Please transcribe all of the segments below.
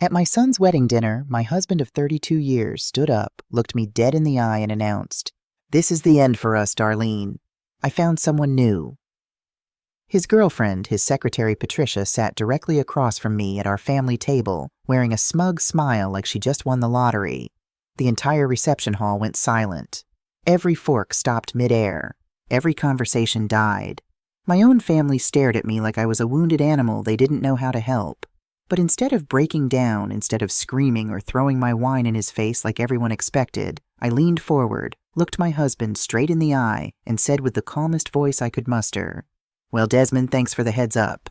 At my son's wedding dinner, my husband of 32 years stood up, looked me dead in the eye, and announced, "This is the end for us, Darlene. I found someone new." His girlfriend, his secretary Patricia, sat directly across from me at our family table, wearing a smug smile like she just won the lottery. The entire reception hall went silent. Every fork stopped midair. Every conversation died. My own family stared at me like I was a wounded animal they didn't know how to help. But instead of breaking down, instead of screaming or throwing my wine in his face like everyone expected, I leaned forward, looked my husband straight in the eye, and said with the calmest voice I could muster, "Well, Desmond, thanks for the heads up."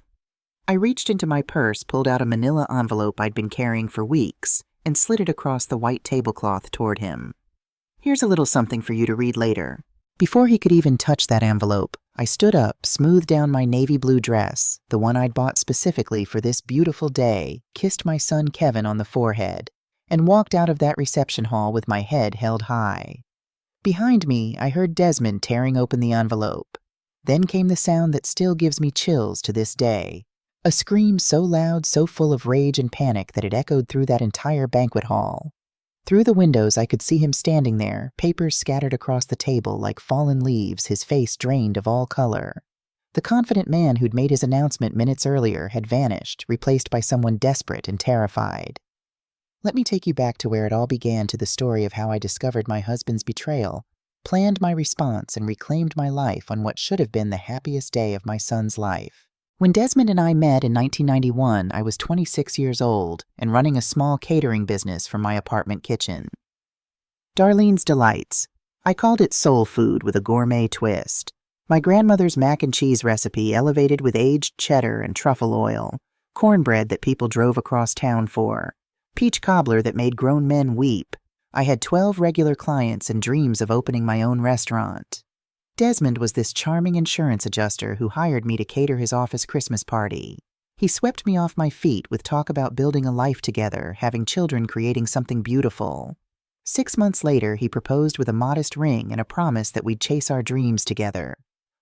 I reached into my purse, pulled out a manila envelope I'd been carrying for weeks, and slid it across the white tablecloth toward him. "Here's a little something for you to read later." Before he could even touch that envelope, I stood up, smoothed down my navy blue dress, the one I'd bought specifically for this beautiful day, kissed my son Kevin on the forehead, and walked out of that reception hall with my head held high. Behind me, I heard Desmond tearing open the envelope. Then came the sound that still gives me chills to this day, a scream so loud, so full of rage and panic that it echoed through that entire banquet hall. Through the windows, I could see him standing there, papers scattered across the table like fallen leaves, his face drained of all color. The confident man who'd made his announcement minutes earlier had vanished, replaced by someone desperate and terrified. Let me take you back to where it all began, to the story of how I discovered my husband's betrayal, planned my response, and reclaimed my life on what should have been the happiest day of my son's life. When Desmond and I met in 1991, I was 26 years old and running a small catering business from my apartment kitchen. Darlene's Delights. I called it soul food with a gourmet twist. My grandmother's mac and cheese recipe elevated with aged cheddar and truffle oil, cornbread that people drove across town for, peach cobbler that made grown men weep. I had 12 regular clients and dreams of opening my own restaurant. Desmond was this charming insurance adjuster who hired me to cater his office Christmas party. He swept me off my feet with talk about building a life together, having children, creating something beautiful. 6 months later, he proposed with a modest ring and a promise that we'd chase our dreams together.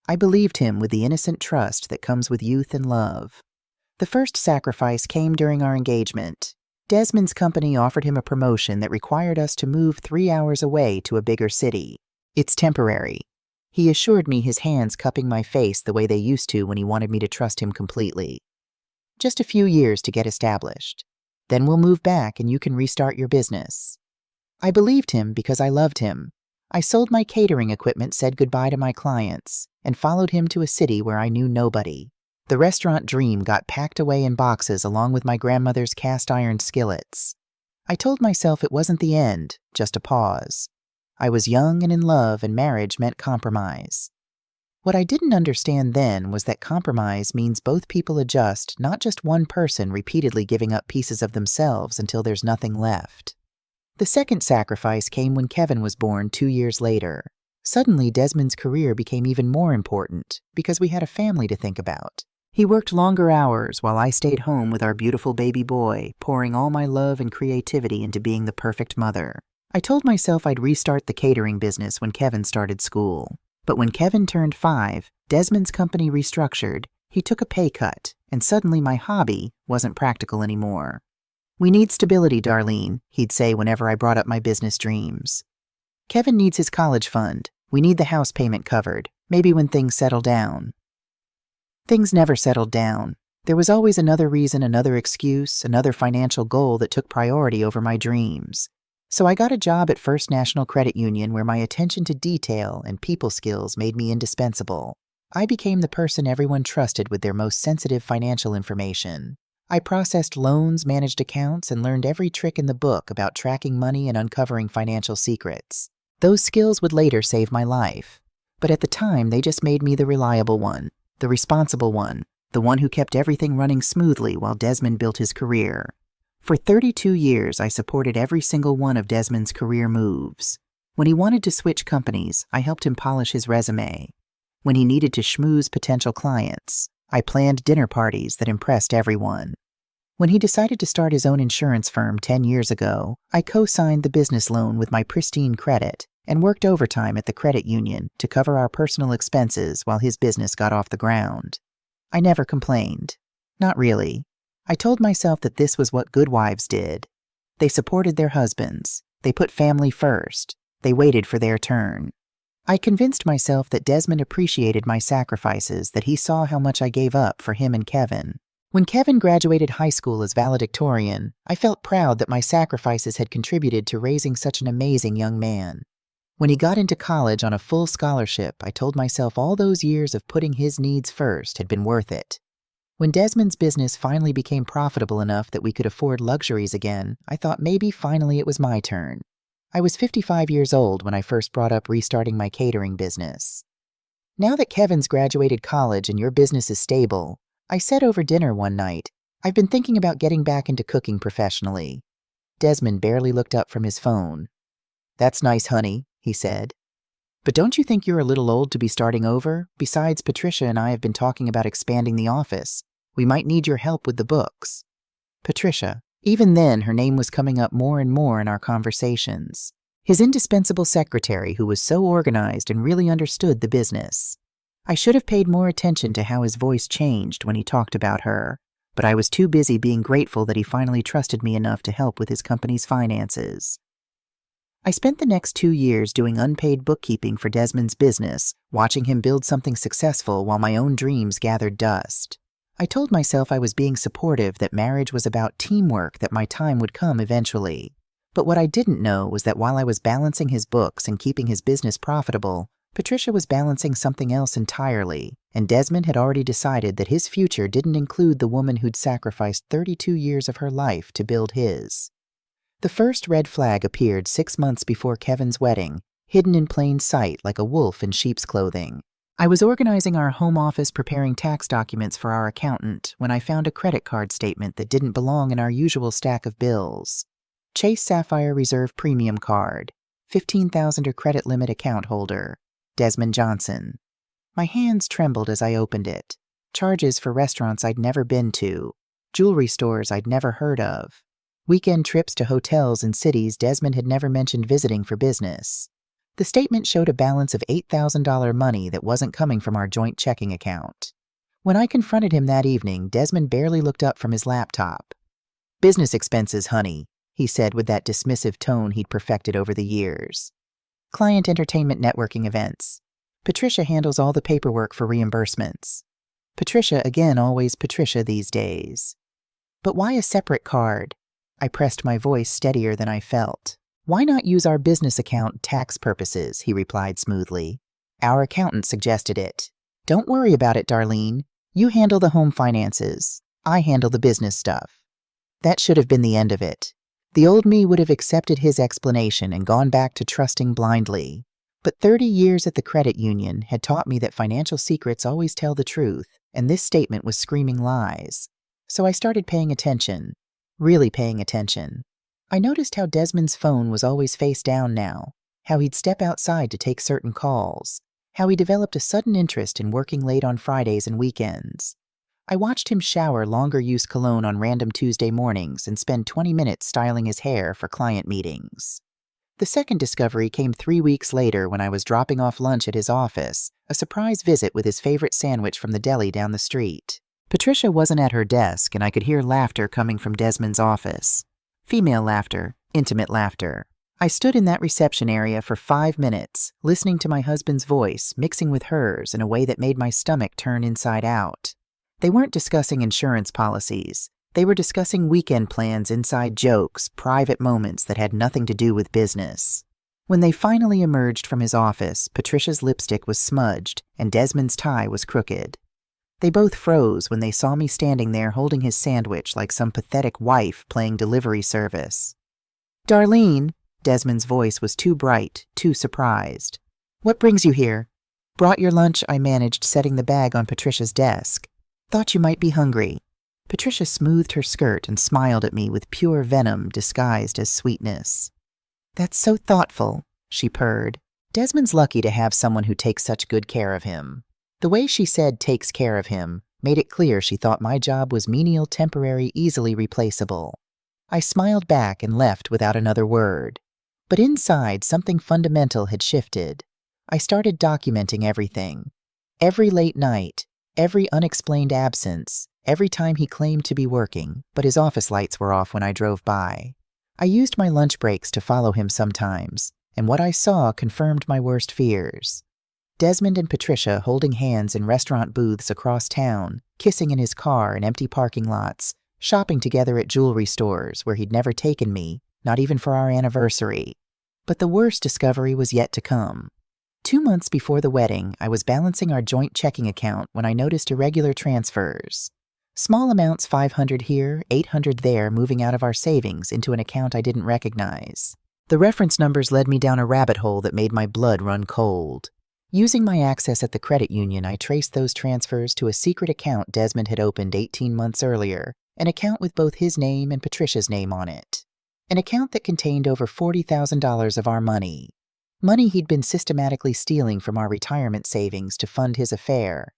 I believed him with the innocent trust that comes with youth and love. The first sacrifice came during our engagement. Desmond's company offered him a promotion that required us to move 3 hours away to a bigger city. "It's temporary," he assured me, his hands cupping my face the way they used to when he wanted me to trust him completely. "Just a few years to get established. Then we'll move back and you can restart your business." I believed him because I loved him. I sold my catering equipment, said goodbye to my clients, and followed him to a city where I knew nobody. The restaurant dream got packed away in boxes along with my grandmother's cast iron skillets. I told myself it wasn't the end, just a pause. I was young and in love, and marriage meant compromise. What I didn't understand then was that compromise means both people adjust, not just one person repeatedly giving up pieces of themselves until there's nothing left. The second sacrifice came when Kevin was born 2 years later. Suddenly, Desmond's career became even more important because we had a family to think about. He worked longer hours while I stayed home with our beautiful baby boy, pouring all my love and creativity into being the perfect mother. I told myself I'd restart the catering business when Kevin started school. But when Kevin turned 5, Desmond's company restructured, he took a pay cut, and suddenly my hobby wasn't practical anymore. "We need stability, Darlene," he'd say whenever I brought up my business dreams. "Kevin needs his college fund. We need the house payment covered, maybe when things settle down." Things never settled down. There was always another reason, another excuse, another financial goal that took priority over my dreams. So I got a job at First National Credit Union where my attention to detail and people skills made me indispensable. I became the person everyone trusted with their most sensitive financial information. I processed loans, managed accounts, and learned every trick in the book about tracking money and uncovering financial secrets. Those skills would later save my life. But at the time, they just made me the reliable one, the responsible one, the one who kept everything running smoothly while Desmond built his career. For 32 years, I supported every single one of Desmond's career moves. When he wanted to switch companies, I helped him polish his resume. When he needed to schmooze potential clients, I planned dinner parties that impressed everyone. When he decided to start his own insurance firm 10 years ago, I co-signed the business loan with my pristine credit and worked overtime at the credit union to cover our personal expenses while his business got off the ground. I never complained. Not really. I told myself that this was what good wives did. They supported their husbands. They put family first. They waited for their turn. I convinced myself that Desmond appreciated my sacrifices, that he saw how much I gave up for him and Kevin. When Kevin graduated high school as valedictorian, I felt proud that my sacrifices had contributed to raising such an amazing young man. When he got into college on a full scholarship, I told myself all those years of putting his needs first had been worth it. When Desmond's business finally became profitable enough that we could afford luxuries again, I thought maybe finally it was my turn. I was 55 years old when I first brought up restarting my catering business. Now that Kevin's graduated college and your business is stable, I said over dinner one night, I've been thinking about getting back into cooking professionally. Desmond barely looked up from his phone. That's nice, honey, he said. But don't you think you're a little old to be starting over? Besides, Patricia and I have been talking about expanding the office. We might need your help with the books. Patricia. Even then, her name was coming up more and more in our conversations. His indispensable secretary who was so organized and really understood the business. I should have paid more attention to how his voice changed when he talked about her, but I was too busy being grateful that he finally trusted me enough to help with his company's finances. I spent the next 2 years doing unpaid bookkeeping for Desmond's business, watching him build something successful while my own dreams gathered dust. I told myself I was being supportive, that marriage was about teamwork, that my time would come eventually. But what I didn't know was that while I was balancing his books and keeping his business profitable, Patricia was balancing something else entirely, and Desmond had already decided that his future didn't include the woman who'd sacrificed 32 years of her life to build his. The first red flag appeared 6 months before Kevin's wedding, hidden in plain sight like a wolf in sheep's clothing. I was organizing our home office preparing tax documents for our accountant when I found a credit card statement that didn't belong in our usual stack of bills. Chase Sapphire Reserve Premium Card, 15,000 credit limit account holder, Desmond Johnson. My hands trembled as I opened it. Charges for restaurants I'd never been to, jewelry stores I'd never heard of, weekend trips to hotels in cities Desmond had never mentioned visiting for business. The statement showed a balance of $8,000 money that wasn't coming from our joint checking account. When I confronted him that evening, Desmond barely looked up from his laptop. Business expenses, honey, he said with that dismissive tone he'd perfected over the years. Client entertainment networking events. Patricia handles all the paperwork for reimbursements. Patricia, again, always Patricia these days. But why a separate card? I pressed my voice steadier than I felt. Why not use our business account tax purposes, he replied smoothly. Our accountant suggested it. Don't worry about it, Darlene. You handle the home finances. I handle the business stuff. That should have been the end of it. The old me would have accepted his explanation and gone back to trusting blindly. But 30 years at the credit union had taught me that financial secrets always tell the truth, and this statement was screaming lies. So I started paying attention, really paying attention. I noticed how Desmond's phone was always face down now, how he'd step outside to take certain calls, how he developed a sudden interest in working late on Fridays and weekends. I watched him shower longer-use cologne on random Tuesday mornings and spend 20 minutes styling his hair for client meetings. The second discovery came 3 weeks later when I was dropping off lunch at his office, a surprise visit with his favorite sandwich from the deli down the street. Patricia wasn't at her desk, and I could hear laughter coming from Desmond's office. Female laughter, intimate laughter. I stood in that reception area for 5 minutes, listening to my husband's voice mixing with hers in a way that made my stomach turn inside out. They weren't discussing insurance policies. They were discussing weekend plans, inside jokes, private moments that had nothing to do with business. When they finally emerged from his office, Patricia's lipstick was smudged and Desmond's tie was crooked. They both froze when they saw me standing there holding his sandwich like some pathetic wife playing delivery service. Darlene, Desmond's voice was too bright, too surprised. What brings you here? Brought your lunch, I managed, setting the bag on Patricia's desk. Thought you might be hungry. Patricia smoothed her skirt and smiled at me with pure venom disguised as sweetness. That's so thoughtful, she purred. Desmond's lucky to have someone who takes such good care of him. The way she said takes care of him made it clear she thought my job was menial, temporary, easily replaceable. I smiled back and left without another word. But inside, something fundamental had shifted. I started documenting everything. Every late night, Every unexplained absence, every time he claimed to be working, but his office lights were off when I drove by. I used my lunch breaks to follow him sometimes, and what I saw confirmed my worst fears. Desmond and Patricia holding hands in restaurant booths across town, kissing in his car in empty parking lots, shopping together at jewelry stores where he'd never taken me, not even for our anniversary. But the worst discovery was yet to come. 2 months before the wedding, I was balancing our joint checking account when I noticed irregular transfers. Small amounts, $500 here, $800 there, moving out of our savings into an account I didn't recognize. The reference numbers led me down a rabbit hole that made my blood run cold. Using my access at the credit union, I traced those transfers to a secret account Desmond had opened 18 months earlier, an account with both his name and Patricia's name on it. An account that contained over $40,000 of our money. Money he'd been systematically stealing from our retirement savings to fund his affair.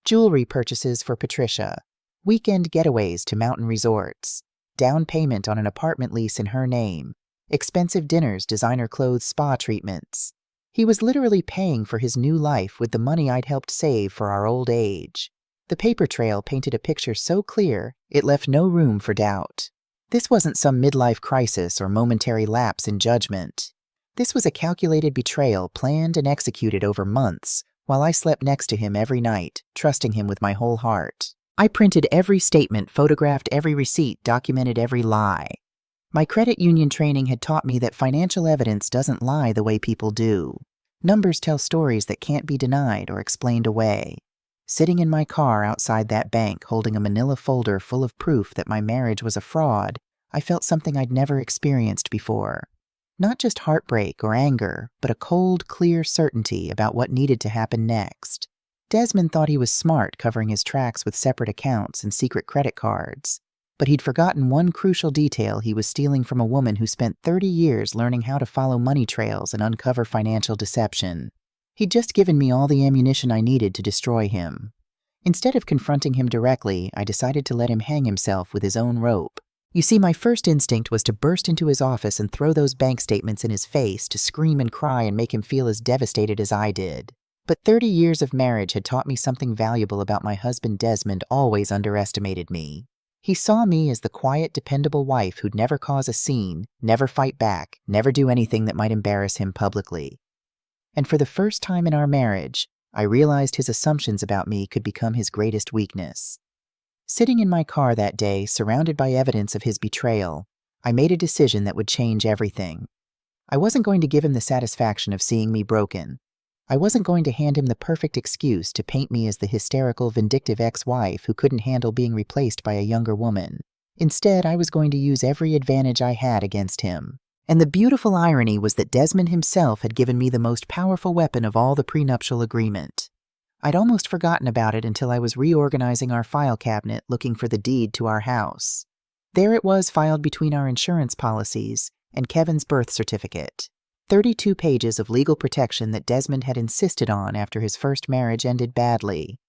Jewelry purchases for Patricia. Weekend getaways to mountain resorts. Down payment on an apartment lease in her name. Expensive dinners, designer clothes, spa treatments. He was literally paying for his new life with the money I'd helped save for our old age. The paper trail painted a picture so clear, it left no room for doubt. This wasn't some midlife crisis or momentary lapse in judgment. This was a calculated betrayal planned and executed over months, while I slept next to him every night, trusting him with my whole heart. I printed every statement, photographed every receipt, documented every lie. My credit union training had taught me that financial evidence doesn't lie the way people do. Numbers tell stories that can't be denied or explained away. Sitting in my car outside that bank, holding a manila folder full of proof that my marriage was a fraud, I felt something I'd never experienced before. Not just heartbreak or anger, but a cold, clear certainty about what needed to happen next. Desmond thought he was smart covering his tracks with separate accounts and secret credit cards. But he'd forgotten one crucial detail: he was stealing from a woman who spent 30 years learning how to follow money trails and uncover financial deception. He'd just given me all the ammunition I needed to destroy him. Instead of confronting him directly, I decided to let him hang himself with his own rope. You see, my first instinct was to burst into his office and throw those bank statements in his face, to scream and cry and make him feel as devastated as I did. But 30 years of marriage had taught me something valuable about my husband. Desmond always underestimated me. He saw me as the quiet, dependable wife who'd never cause a scene, never fight back, never do anything that might embarrass him publicly. And for the first time in our marriage, I realized his assumptions about me could become his greatest weakness. Sitting in my car that day, surrounded by evidence of his betrayal, I made a decision that would change everything. I wasn't going to give him the satisfaction of seeing me broken. I wasn't going to hand him the perfect excuse to paint me as the hysterical, vindictive ex-wife who couldn't handle being replaced by a younger woman. Instead, I was going to use every advantage I had against him. And the beautiful irony was that Desmond himself had given me the most powerful weapon of all: the prenuptial agreement. I'd almost forgotten about it until I was reorganizing our file cabinet looking for the deed to our house. There it was, filed between our insurance policies and Kevin's birth certificate. 32 pages of legal protection that Desmond had insisted on after his first marriage ended badly.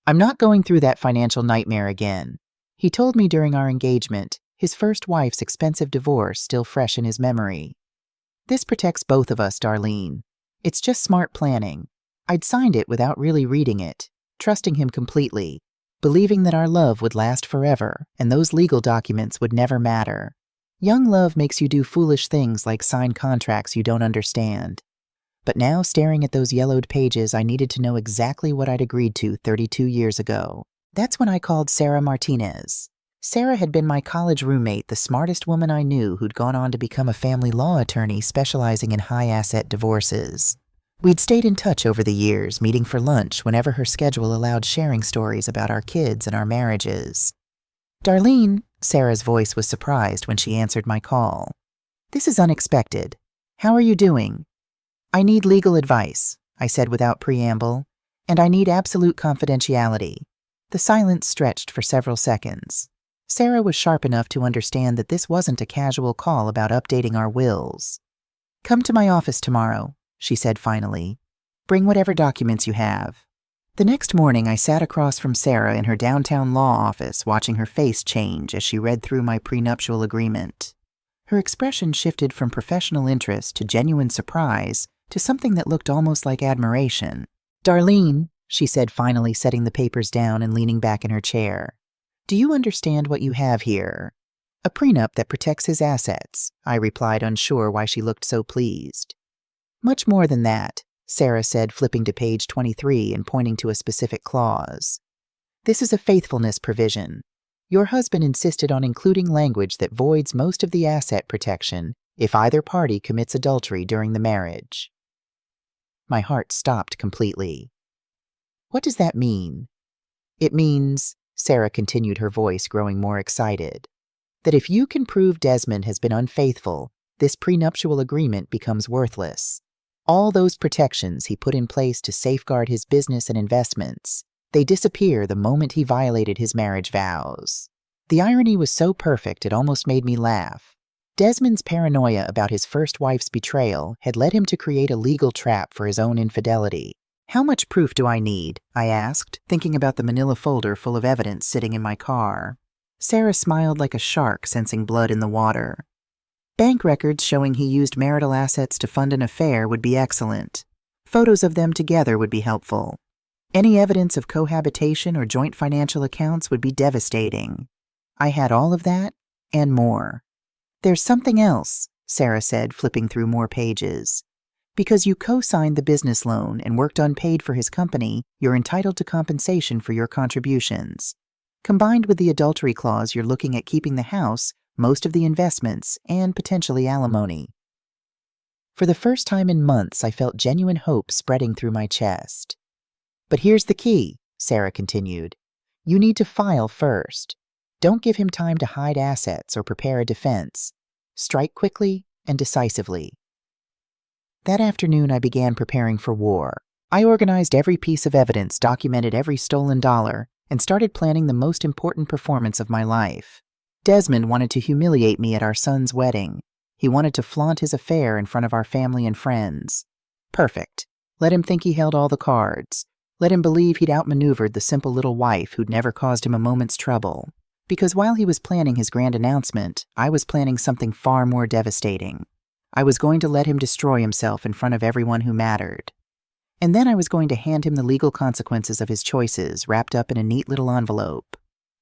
I'm not going through that financial nightmare again. He told me during our engagement, his first wife's expensive divorce still fresh in his memory. This protects both of us, Darlene. It's just smart planning. I'd signed it without really reading it, trusting him completely, believing that our love would last forever and those legal documents would never matter. Young love makes you do foolish things like sign contracts you don't understand. But now, staring at those yellowed pages, I needed to know exactly what I'd agreed to 32 years ago. That's when I called Sarah Martinez. Sarah had been my college roommate, the smartest woman I knew, who'd gone on to become a family law attorney specializing in high-asset divorces. We'd stayed in touch over the years, meeting for lunch whenever her schedule allowed, sharing stories about our kids and our marriages. Darlene, Sarah's voice was surprised when she answered my call. This is unexpected. How are you doing? I need legal advice, I said without preamble, and I need absolute confidentiality. The silence stretched for several seconds. Sarah was sharp enough to understand that this wasn't a casual call about updating our wills. Come to my office tomorrow, she said finally. Bring whatever documents you have. The next morning, I sat across from Sarah in her downtown law office, watching her face change as she read through my prenuptial agreement. Her expression shifted from professional interest to genuine surprise to something that looked almost like admiration. Darlene, she said, finally setting the papers down and leaning back in her chair. "Do you understand what you have here?" "A prenup that protects his assets," I replied, unsure why she looked so pleased. "Much more than that," Sarah said, flipping to page 23 and pointing to a specific clause. "This is a faithfulness provision. Your husband insisted on including language that voids most of the asset protection if either party commits adultery during the marriage." My heart stopped completely. "What does that mean?" "It means," Sarah continued, her voice growing more excited, "that if you can prove Desmond has been unfaithful, this prenuptial agreement becomes worthless. All those protections he put in place to safeguard his business and investments, they disappear the moment he violated his marriage vows." The irony was so perfect it almost made me laugh. Desmond's paranoia about his first wife's betrayal had led him to create a legal trap for his own infidelity. "How much proof do I need?" I asked, thinking about the manila folder full of evidence sitting in my car. Sarah smiled like a shark sensing blood in the water. "Bank records showing he used marital assets to fund an affair would be excellent. Photos of them together would be helpful. Any evidence of cohabitation or joint financial accounts would be devastating." I had all of that and more. "There's something else," Sarah said, flipping through more pages. "Because you co-signed the business loan and worked unpaid for his company, you're entitled to compensation for your contributions. Combined with the adultery clause, you're looking at keeping the house, most of the investments, and potentially alimony." For the first time in months, I felt genuine hope spreading through my chest. "But here's the key," Sarah continued. "You need to file first. Don't give him time to hide assets or prepare a defense. Strike quickly and decisively." That afternoon, I began preparing for war. I organized every piece of evidence, documented every stolen dollar, and started planning the most important performance of my life. Desmond wanted to humiliate me at our son's wedding. He wanted to flaunt his affair in front of our family and friends. Perfect. Let him think he held all the cards. Let him believe he'd outmaneuvered the simple little wife who'd never caused him a moment's trouble. Because while he was planning his grand announcement, I was planning something far more devastating. I was going to let him destroy himself in front of everyone who mattered. And then I was going to hand him the legal consequences of his choices, wrapped up in a neat little envelope.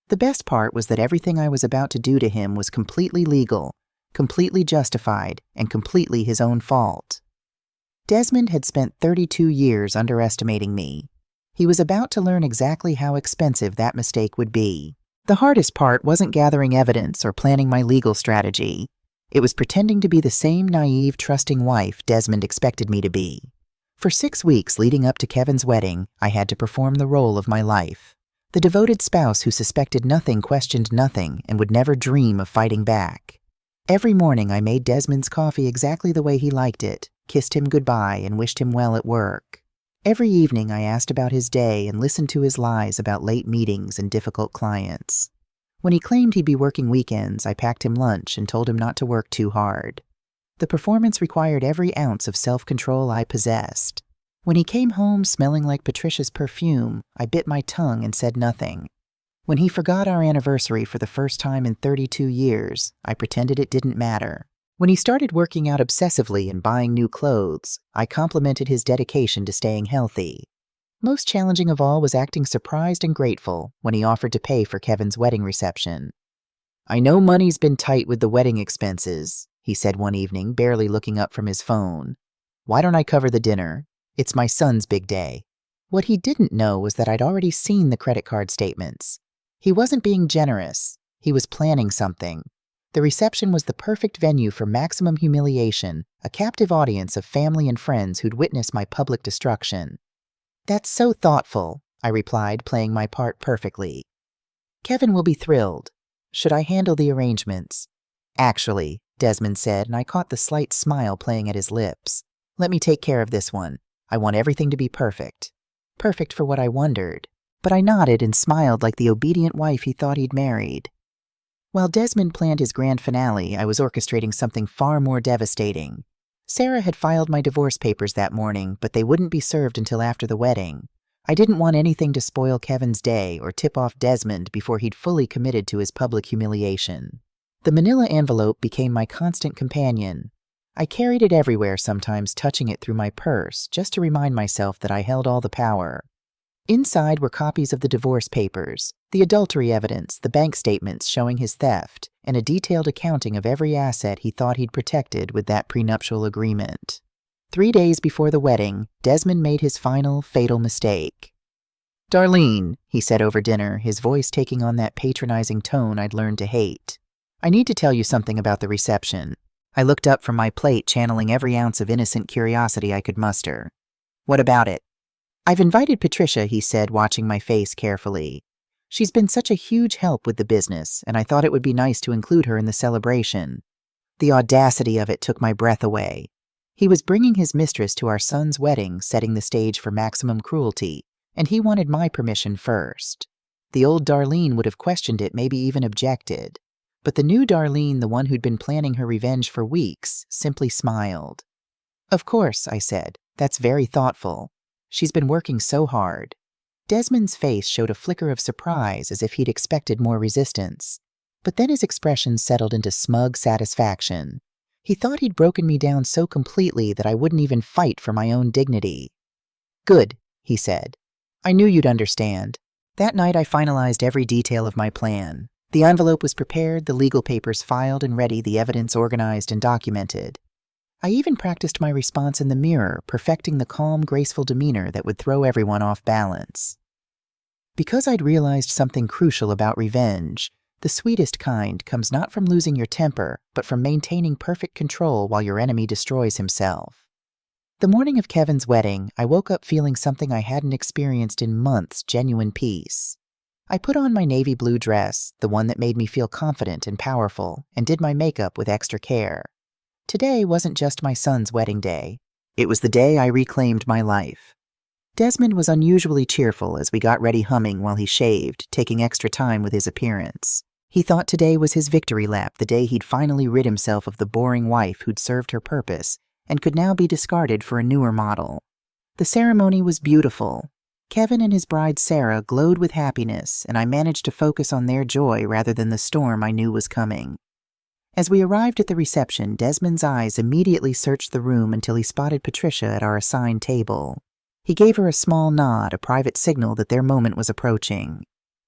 The best part was that everything I was about to do to him was completely legal, completely justified, and completely his own fault. Desmond had spent 32 years underestimating me. He was about to learn exactly how expensive that mistake would be. The hardest part wasn't gathering evidence or planning my legal strategy. It was pretending to be the same naive, trusting wife Desmond expected me to be. For 6 weeks leading up to Kevin's wedding, I had to perform the role of my life. The devoted spouse who suspected nothing, questioned nothing, and would never dream of fighting back. Every morning I made Desmond's coffee exactly the way he liked it, kissed him goodbye, and wished him well at work. Every evening I asked about his day and listened to his lies about late meetings and difficult clients. When he claimed he'd be working weekends, I packed him lunch and told him not to work too hard. The performance required every ounce of self-control I possessed. When he came home smelling like Patricia's perfume, I bit my tongue and said nothing. When he forgot our anniversary for the first time in 32 years, I pretended it didn't matter. When he started working out obsessively and buying new clothes, I complimented his dedication to staying healthy. Most challenging of all was acting surprised and grateful when he offered to pay for Kevin's wedding reception. "I know money's been tight with the wedding expenses," he said one evening, barely looking up from his phone. "Why don't I cover the dinner? It's my son's big day." What he didn't know was that I'd already seen the credit card statements. He wasn't being generous. He was planning something. The reception was the perfect venue for maximum humiliation, a captive audience of family and friends who'd witness my public destruction. "That's so thoughtful," I replied, playing my part perfectly. "Kevin will be thrilled. Should I handle the arrangements?" "Actually," Desmond said, and I caught the slight smile playing at his lips. "Let me take care of this one. I want everything to be perfect." Perfect for what I wondered. But I nodded and smiled like the obedient wife he thought he'd married. While Desmond planned his grand finale, I was orchestrating something far more devastating. Sarah had filed my divorce papers that morning, but they wouldn't be served until after the wedding. I didn't want anything to spoil Kevin's day or tip off Desmond before he'd fully committed to his public humiliation. The manila envelope became my constant companion. I carried it everywhere, sometimes touching it through my purse, just to remind myself that I held all the power. Inside were copies of the divorce papers, the adultery evidence, the bank statements showing his theft, and a detailed accounting of every asset he thought he'd protected with that prenuptial agreement. 3 days before the wedding, Desmond made his final, fatal mistake. "Darlene," he said over dinner, his voice taking on that patronizing tone I'd learned to hate. "I need to tell you something about the reception." I looked up from my plate, channeling every ounce of innocent curiosity I could muster. "What about it?" "I've invited Patricia," he said, watching my face carefully. "She's been such a huge help with the business, and I thought it would be nice to include her in the celebration." The audacity of it took my breath away. He was bringing his mistress to our son's wedding, setting the stage for maximum cruelty, and he wanted my permission first. The old Darlene would have questioned it, maybe even objected. But the new Darlene, the one who'd been planning her revenge for weeks, simply smiled. "Of course," I said. "That's very thoughtful. She's been working so hard." Desmond's face showed a flicker of surprise, as if he'd expected more resistance. But then his expression settled into smug satisfaction. He thought he'd broken me down so completely that I wouldn't even fight for my own dignity. "Good," he said. "I knew you'd understand." That night I finalized every detail of my plan. The envelope was prepared, the legal papers filed and ready, the evidence organized and documented. I even practiced my response in the mirror, perfecting the calm, graceful demeanor that would throw everyone off balance. Because I'd realized something crucial about revenge, the sweetest kind comes not from losing your temper, but from maintaining perfect control while your enemy destroys himself. The morning of Kevin's wedding, I woke up feeling something I hadn't experienced in months: genuine peace. I put on my navy blue dress, the one that made me feel confident and powerful, and did my makeup with extra care. Today wasn't just my son's wedding day. It was the day I reclaimed my life. Desmond was unusually cheerful as we got ready, humming while he shaved, taking extra time with his appearance. He thought today was his victory lap, the day he'd finally rid himself of the boring wife who'd served her purpose and could now be discarded for a newer model. The ceremony was beautiful. Kevin and his bride Sarah glowed with happiness, and I managed to focus on their joy rather than the storm I knew was coming. As we arrived at the reception, Desmond's eyes immediately searched the room until he spotted Patricia at our assigned table. He gave her a small nod, a private signal that their moment was approaching.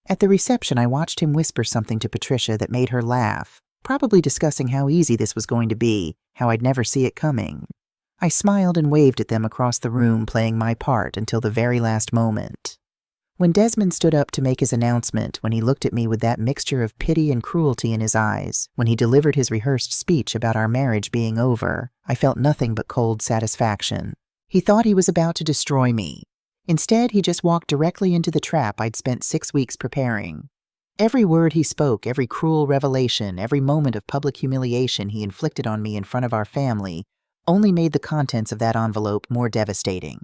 At the reception, I watched him whisper something to Patricia that made her laugh, probably discussing how easy this was going to be, how I'd never see it coming. I smiled and waved at them across the room, playing my part until the very last moment. When Desmond stood up to make his announcement, when he looked at me with that mixture of pity and cruelty in his eyes, when he delivered his rehearsed speech about our marriage being over, I felt nothing but cold satisfaction. He thought he was about to destroy me. Instead, he just walked directly into the trap I'd spent 6 weeks preparing. Every word he spoke, every cruel revelation, every moment of public humiliation he inflicted on me in front of our family only made the contents of that envelope more devastating.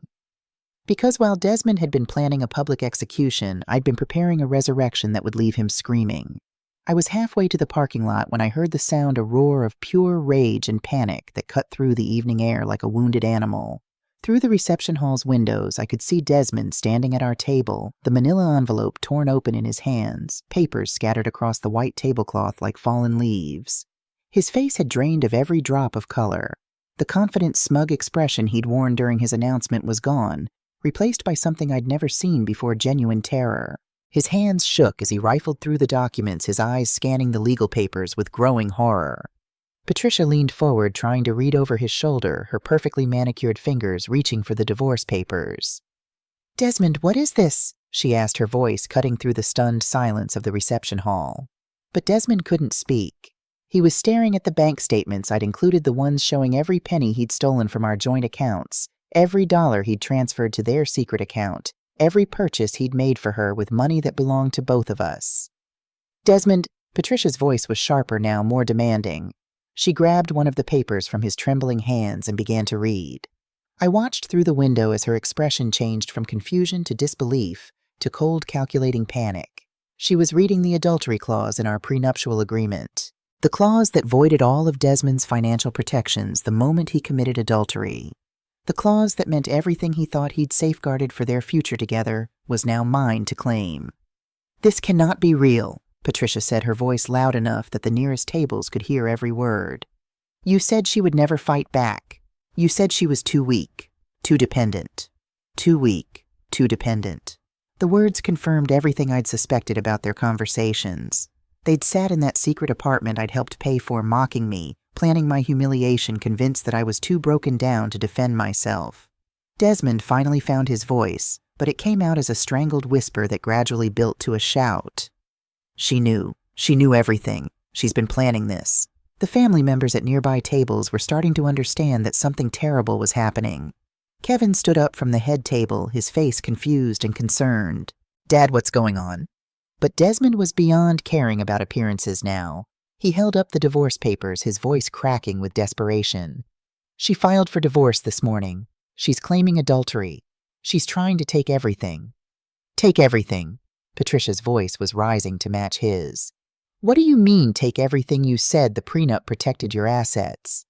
Because while Desmond had been planning a public execution, I'd been preparing a resurrection that would leave him screaming. I was halfway to the parking lot when I heard the sound, a roar of pure rage and panic that cut through the evening air like a wounded animal. Through the reception hall's windows, I could see Desmond standing at our table, the manila envelope torn open in his hands, papers scattered across the white tablecloth like fallen leaves. His face had drained of every drop of color. The confident, smug expression he'd worn during his announcement was gone, replaced by something I'd never seen before: genuine terror. His hands shook as he rifled through the documents, his eyes scanning the legal papers with growing horror. Patricia leaned forward, trying to read over his shoulder, her perfectly manicured fingers reaching for the divorce papers. "Desmond, what is this?" she asked, her voice cutting through the stunned silence of the reception hall. But Desmond couldn't speak. He was staring at the bank statements I'd included, the ones showing every penny he'd stolen from our joint accounts, every dollar he'd transferred to their secret account, every purchase he'd made for her with money that belonged to both of us. "Desmond," Patricia's voice was sharper now, more demanding. She grabbed one of the papers from his trembling hands and began to read. I watched through the window as her expression changed from confusion to disbelief to cold, calculating panic. She was reading the adultery clause in our prenuptial agreement, the clause that voided all of Desmond's financial protections the moment he committed adultery. The clause that meant everything he thought he'd safeguarded for their future together was now mine to claim. "This cannot be real," Patricia said, her voice loud enough that the nearest tables could hear every word. "You said she would never fight back. You said she was too weak, too dependent. Too weak, too dependent. The words confirmed everything I'd suspected about their conversations. They'd sat in that secret apartment I'd helped pay for, mocking me, planning my humiliation, convinced that I was too broken down to defend myself. Desmond finally found his voice, but it came out as a strangled whisper that gradually built to a shout. She knew. She knew everything. She's been planning this. The family members at nearby tables were starting to understand that something terrible was happening. Kevin stood up from the head table, his face confused and concerned. "Dad, what's going on?" But Desmond was beyond caring about appearances now. He held up the divorce papers, his voice cracking with desperation. "She filed for divorce this morning. She's claiming adultery. She's trying to take everything." "Take everything?" Patricia's voice was rising to match his. "What do you mean, take everything? You said the prenup protected your assets."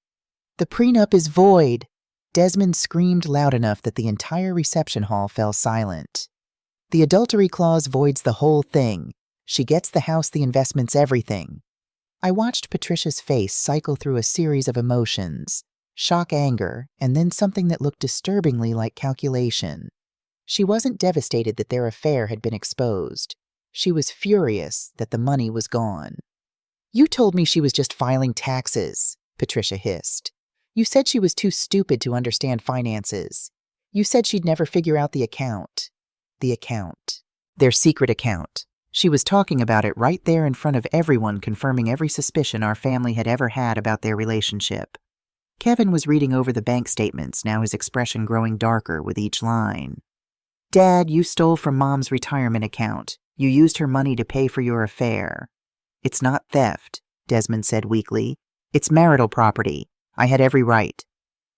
"The prenup is void!" Desmond screamed loud enough that the entire reception hall fell silent. "The adultery clause voids the whole thing. She gets the house, the investments, everything." I watched Patricia's face cycle through a series of emotions: shock, anger, and then something that looked disturbingly like calculation. She wasn't devastated that their affair had been exposed. She was furious that the money was gone. "You told me she was just filing taxes," Patricia hissed. "You said she was too stupid to understand finances. You said she'd never figure out the account." The account. Their secret account. She was talking about it right there in front of everyone, confirming every suspicion our family had ever had about their relationship. Kevin was reading over the bank statements, now his expression growing darker with each line. "Dad, you stole from Mom's retirement account. You used her money to pay for your affair." "It's not theft," Desmond said weakly. "It's marital property. I had every right."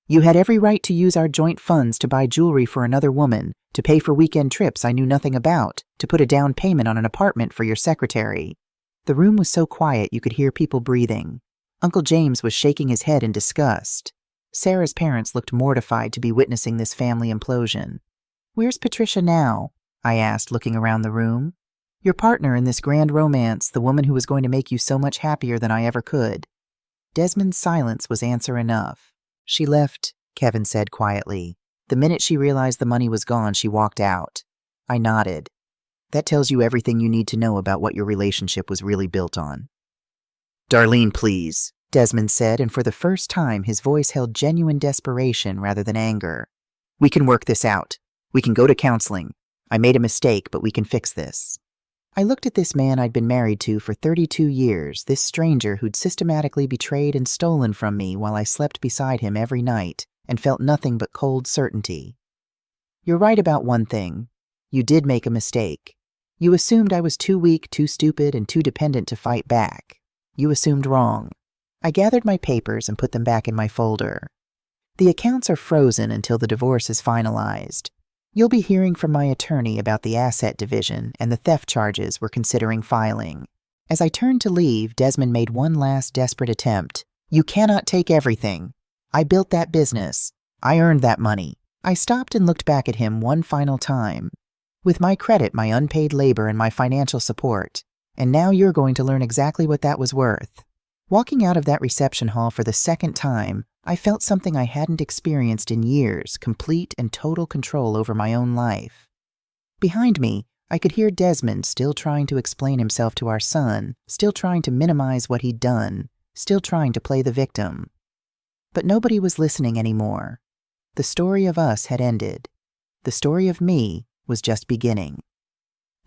"You had every right to use our joint funds to buy jewelry for another woman, to pay for weekend trips I knew nothing about, to put a down payment on an apartment for your secretary." The room was so quiet you could hear people breathing. Uncle James was shaking his head in disgust. Sarah's parents looked mortified to be witnessing this family implosion. "Where's Patricia now?" I asked, looking around the room. "Your partner in this grand romance, the woman who was going to make you so much happier than I ever could." Desmond's silence was answer enough. "She left," Kevin said quietly. "The minute she realized the money was gone, she walked out." I nodded. "That tells you everything you need to know about what your relationship was really built on." "Darlene, please," Desmond said, and for the first time his voice held genuine desperation rather than anger. "We can work this out. We can go to counseling. I made a mistake, but we can fix this." I looked at this man I'd been married to for 32 years, this stranger who'd systematically betrayed and stolen from me while I slept beside him every night, and felt nothing but cold certainty. "You're right about one thing. You did make a mistake. You assumed I was too weak, too stupid, and too dependent to fight back. You assumed wrong." I gathered my papers and put them back in my folder. "The accounts are frozen until the divorce is finalized. You'll be hearing from my attorney about the asset division and the theft charges we're considering filing." As I turned to leave, Desmond made one last desperate attempt. "You cannot take everything. I built that business. I earned that money." I stopped and looked back at him one final time. "With my credit, my unpaid labor, and my financial support. And now you're going to learn exactly what that was worth." Walking out of that reception hall for the second time, I felt something I hadn't experienced in years: complete and total control over my own life. Behind me, I could hear Desmond still trying to explain himself to our son, still trying to minimize what he'd done, still trying to play the victim. But nobody was listening anymore. The story of us had ended. The story of me was just beginning.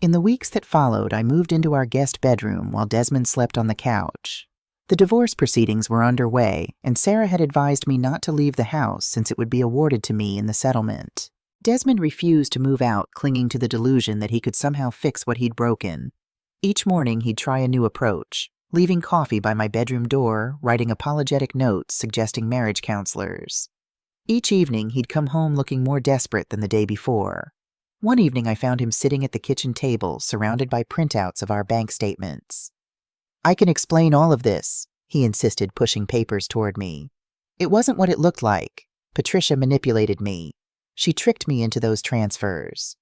In the weeks that followed, I moved into our guest bedroom while Desmond slept on the couch. The divorce proceedings were underway, and Sarah had advised me not to leave the house since it would be awarded to me in the settlement. Desmond refused to move out, clinging to the delusion that he could somehow fix what he'd broken. Each morning he'd try a new approach, leaving coffee by my bedroom door, writing apologetic notes suggesting marriage counselors. Each evening he'd come home looking more desperate than the day before. One evening I found him sitting at the kitchen table, surrounded by printouts of our bank statements. "I can explain all of this," he insisted, pushing papers toward me. "It wasn't what it looked like. Patricia manipulated me. She tricked me into those transfers."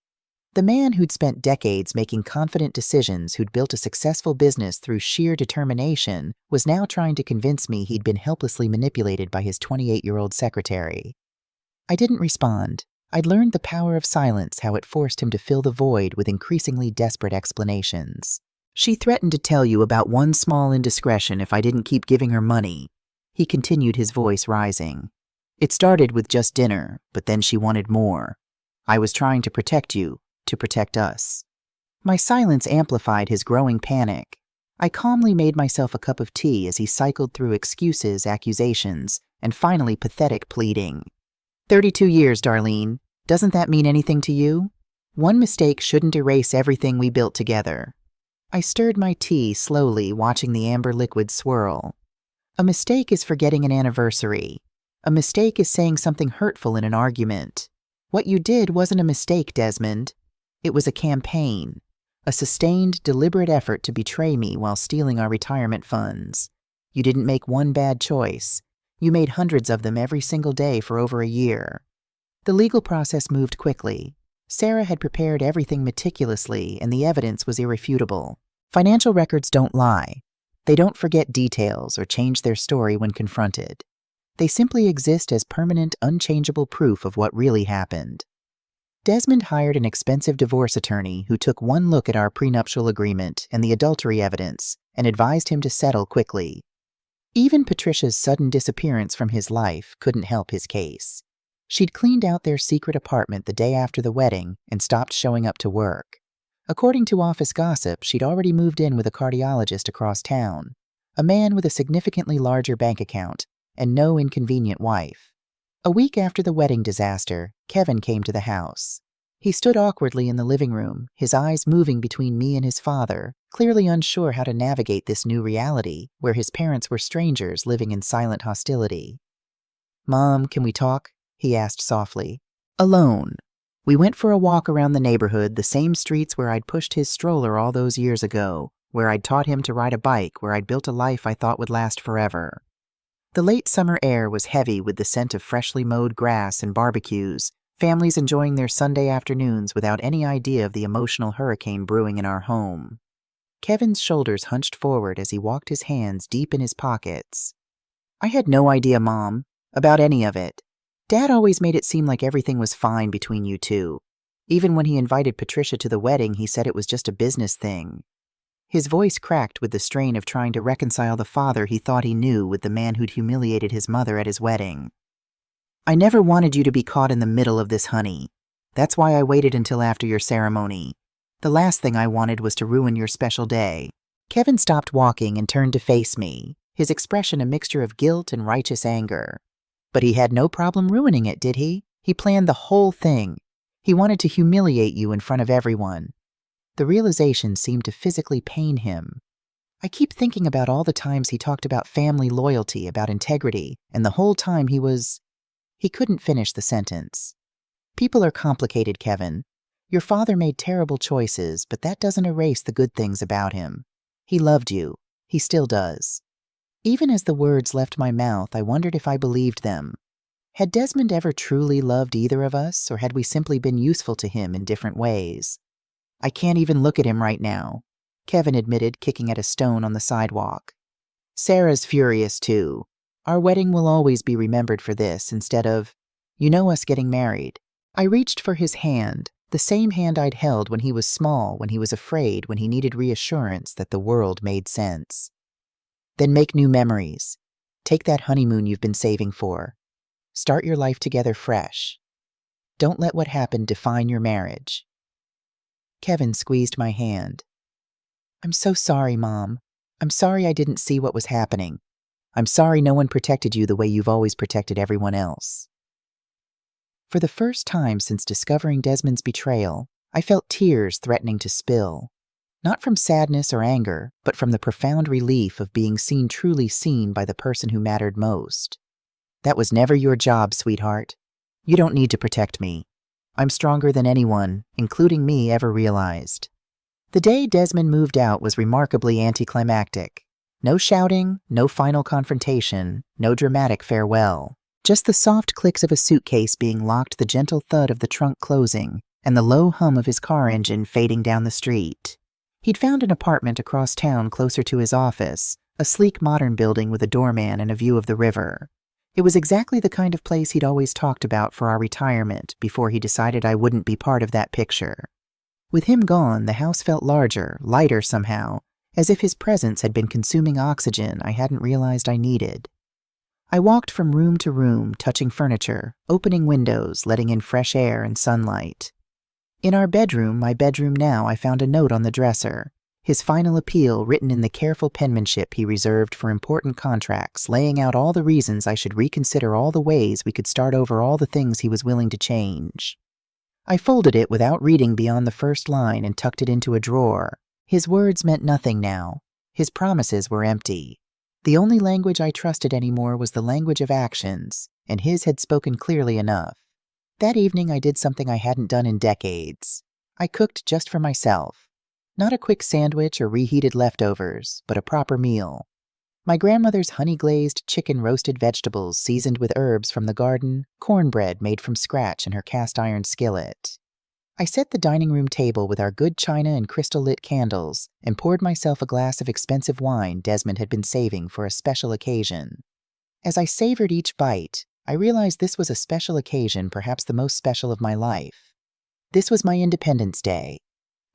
The man who'd spent decades making confident decisions, who'd built a successful business through sheer determination, was now trying to convince me he'd been helplessly manipulated by his 28-year-old secretary. I didn't respond. I'd learned the power of silence, how it forced him to fill the void with increasingly desperate explanations. She threatened to tell you about one small indiscretion if I didn't keep giving her money. He continued, his voice rising. It started with just dinner, but then she wanted more. I was trying to protect you, to protect us. My silence amplified his growing panic. I calmly made myself a cup of tea as he cycled through excuses, accusations, and finally pathetic pleading. 32 years, Darlene. Doesn't that mean anything to you? One mistake shouldn't erase everything we built together. I stirred my tea slowly, watching the amber liquid swirl. A mistake is forgetting an anniversary. A mistake is saying something hurtful in an argument. What you did wasn't a mistake, Desmond. It was a campaign. A sustained, deliberate effort to betray me while stealing our retirement funds. You didn't make one bad choice. You made hundreds of them every single day for over a year. The legal process moved quickly. Sarah had prepared everything meticulously, and the evidence was irrefutable. Financial records don't lie. They don't forget details or change their story when confronted. They simply exist as permanent, unchangeable proof of what really happened. Desmond hired an expensive divorce attorney who took one look at our prenuptial agreement and the adultery evidence and advised him to settle quickly. Even Patricia's sudden disappearance from his life couldn't help his case. She'd cleaned out their secret apartment the day after the wedding and stopped showing up to work. According to office gossip, she'd already moved in with a cardiologist across town, a man with a significantly larger bank account and no inconvenient wife. A week after the wedding disaster, Kevin came to the house. He stood awkwardly in the living room, his eyes moving between me and his father, clearly unsure how to navigate this new reality where his parents were strangers living in silent hostility. "Mom, can we talk?" he asked softly. "Alone. We went for a walk around the neighborhood, the same streets where I'd pushed his stroller all those years ago, where I'd taught him to ride a bike, where I'd built a life I thought would last forever." The late summer air was heavy with the scent of freshly mowed grass and barbecues, families enjoying their Sunday afternoons without any idea of the emotional hurricane brewing in our home. Kevin's shoulders hunched forward as he walked his hands deep in his pockets. "I had no idea, Mom, about any of it. Dad always made it seem like everything was fine between you two. Even when he invited Patricia to the wedding, he said it was just a business thing." His voice cracked with the strain of trying to reconcile the father he thought he knew with the man who'd humiliated his mother at his wedding. "I never wanted you to be caught in the middle of this, honey. That's why I waited until after your ceremony. The last thing I wanted was to ruin your special day." Kevin stopped walking and turned to face me, his expression a mixture of guilt and righteous anger. But he had no problem ruining it, did he? He planned the whole thing. He wanted to humiliate you in front of everyone. The realization seemed to physically pain him. I keep thinking about all the times he talked about family loyalty, about integrity, and the whole time He couldn't finish the sentence. "People are complicated, Kevin. Your father made terrible choices, but that doesn't erase the good things about him. He loved you. He still does." Even as the words left my mouth, I wondered if I believed them. Had Desmond ever truly loved either of us, or had we simply been useful to him in different ways? "I can't even look at him right now," Kevin admitted, kicking at a stone on the sidewalk. "Sarah's furious too. Our wedding will always be remembered for this instead of, us getting married." I reached for his hand, the same hand I'd held when he was small, when he was afraid, when he needed reassurance that the world made sense. "Then make new memories. Take that honeymoon you've been saving for. Start your life together fresh. Don't let what happened define your marriage." Kevin squeezed my hand. "I'm so sorry, Mom. I'm sorry I didn't see what was happening. I'm sorry no one protected you the way you've always protected everyone else." For the first time since discovering Desmond's betrayal, I felt tears threatening to spill. Not from sadness or anger, but from the profound relief of being truly seen by the person who mattered most. "That was never your job, sweetheart. You don't need to protect me. I'm stronger than anyone, including me, ever realized." The day Desmond moved out was remarkably anticlimactic. No shouting, no final confrontation, no dramatic farewell. Just the soft clicks of a suitcase being locked, the gentle thud of the trunk closing, and the low hum of his car engine fading down the street. He'd found an apartment across town closer to his office, a sleek modern building with a doorman and a view of the river. It was exactly the kind of place he'd always talked about for our retirement before he decided I wouldn't be part of that picture. With him gone, the house felt larger, lighter somehow, as if his presence had been consuming oxygen I hadn't realized I needed. I walked from room to room, touching furniture, opening windows, letting in fresh air and sunlight. In our bedroom, my bedroom now, I found a note on the dresser, his final appeal written in the careful penmanship he reserved for important contracts, laying out all the reasons I should reconsider all the ways we could start over all the things he was willing to change. I folded it without reading beyond the first line and tucked it into a drawer. His words meant nothing now. His promises were empty. The only language I trusted anymore was the language of actions, and his had spoken clearly enough. That evening I did something I hadn't done in decades. I cooked just for myself. Not a quick sandwich or reheated leftovers, but a proper meal. My grandmother's honey-glazed chicken roasted vegetables seasoned with herbs from the garden, cornbread made from scratch in her cast-iron skillet. I set the dining room table with our good china and crystal-lit candles and poured myself a glass of expensive wine Desmond had been saving for a special occasion. As I savored each bite, I realized this was a special occasion, perhaps the most special of my life. This was my Independence Day,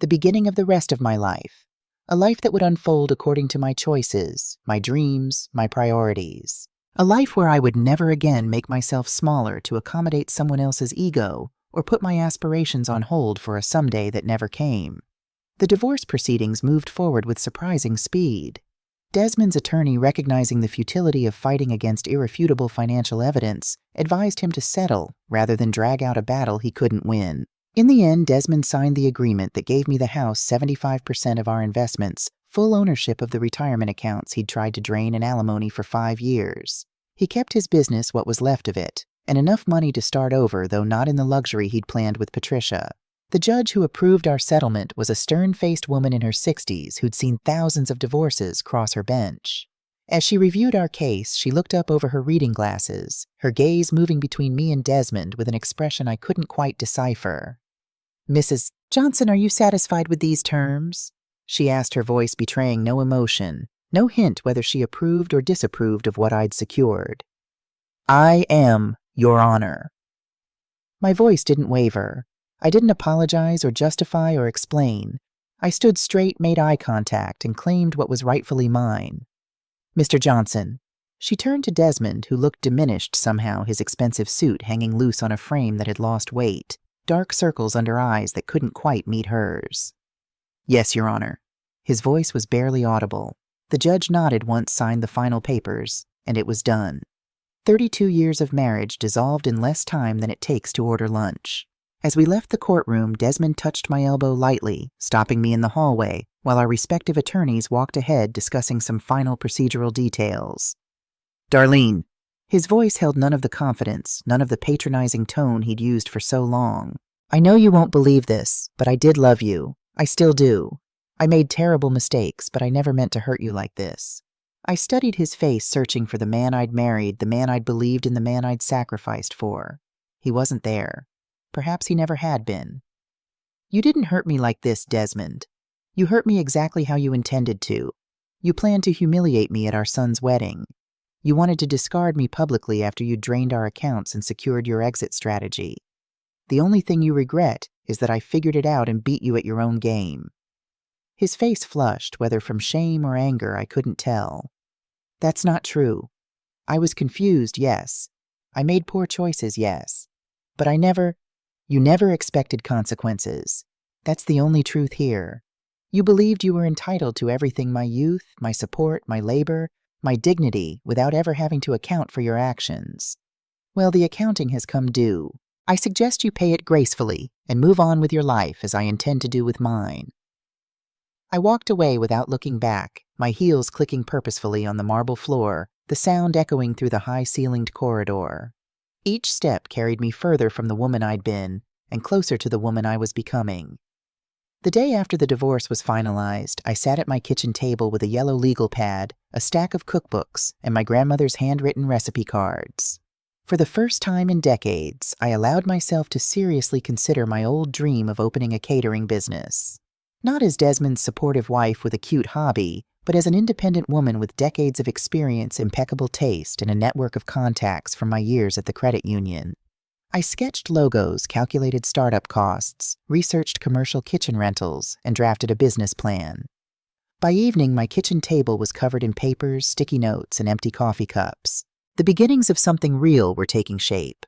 the beginning of the rest of my life, a life that would unfold according to my choices, my dreams, my priorities. A life where I would never again make myself smaller to accommodate someone else's ego or put my aspirations on hold for a someday that never came. The divorce proceedings moved forward with surprising speed. Desmond's attorney, recognizing the futility of fighting against irrefutable financial evidence, advised him to settle rather than drag out a battle he couldn't win. In the end, Desmond signed the agreement that gave me the house, 75% of our investments, full ownership of the retirement accounts he'd tried to drain in alimony for 5 years. He kept his business, what was left of it, and enough money to start over, though not in the luxury he'd planned with Patricia. The judge who approved our settlement was a stern-faced woman in her 60s who'd seen thousands of divorces cross her bench. As she reviewed our case, she looked up over her reading glasses, her gaze moving between me and Desmond with an expression I couldn't quite decipher. "Mrs. Johnson, are you satisfied with these terms?" she asked, her voice betraying no emotion, no hint whether she approved or disapproved of what I'd secured. "I am, Your Honor." My voice didn't waver. I didn't apologize or justify or explain. I stood straight, made eye contact, and claimed what was rightfully mine. "Mr. Johnson." She turned to Desmond, who looked diminished somehow, his expensive suit hanging loose on a frame that had lost weight, dark circles under eyes that couldn't quite meet hers. "Yes, Your Honor." His voice was barely audible. The judge nodded once, signed the final papers, and it was done. 32 years of marriage dissolved in less time than it takes to order lunch. As we left the courtroom, Desmond touched my elbow lightly, stopping me in the hallway, while our respective attorneys walked ahead discussing some final procedural details. "Darlene." His voice held none of the confidence, none of the patronizing tone he'd used for so long. "I know you won't believe this, but I did love you. I still do. I made terrible mistakes, but I never meant to hurt you like this." I studied his face, searching for the man I'd married, the man I'd believed in, the man I'd sacrificed for. He wasn't there. Perhaps he never had been. "You didn't hurt me like this, Desmond. You hurt me exactly how you intended to. You planned to humiliate me at our son's wedding. You wanted to discard me publicly after you'd drained our accounts and secured your exit strategy. The only thing you regret is that I figured it out and beat you at your own game." His face flushed, whether from shame or anger I couldn't tell. "That's not true. I was confused, yes. I made poor choices, yes. But you never expected consequences. That's the only truth here. You believed you were entitled to everything, my youth, my support, my labor, my dignity, without ever having to account for your actions. Well, the accounting has come due. I suggest you pay it gracefully and move on with your life, as I intend to do with mine." I walked away without looking back, my heels clicking purposefully on the marble floor, the sound echoing through the high-ceilinged corridor. Each step carried me further from the woman I'd been and closer to the woman I was becoming. The day after the divorce was finalized, I sat at my kitchen table with a yellow legal pad, a stack of cookbooks, and my grandmother's handwritten recipe cards. For the first time in decades, I allowed myself to seriously consider my old dream of opening a catering business. Not as Desmond's supportive wife with a cute hobby, but as an independent woman with decades of experience, impeccable taste, and a network of contacts from my years at the credit union. I sketched logos, calculated startup costs, researched commercial kitchen rentals, and drafted a business plan. By evening, my kitchen table was covered in papers, sticky notes, and empty coffee cups. The beginnings of something real were taking shape.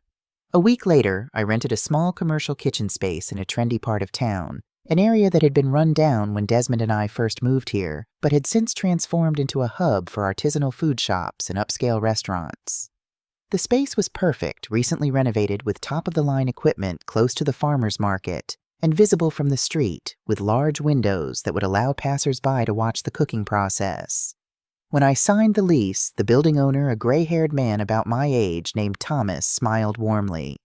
A week later, I rented a small commercial kitchen space in a trendy part of town, an area that had been run down when Desmond and I first moved here, but had since transformed into a hub for artisanal food shops and upscale restaurants. The space was perfect, recently renovated with top-of-the-line equipment close to the farmer's market and visible from the street, with large windows that would allow passers-by to watch the cooking process. When I signed the lease, the building owner, a gray-haired man about my age named Thomas, smiled warmly.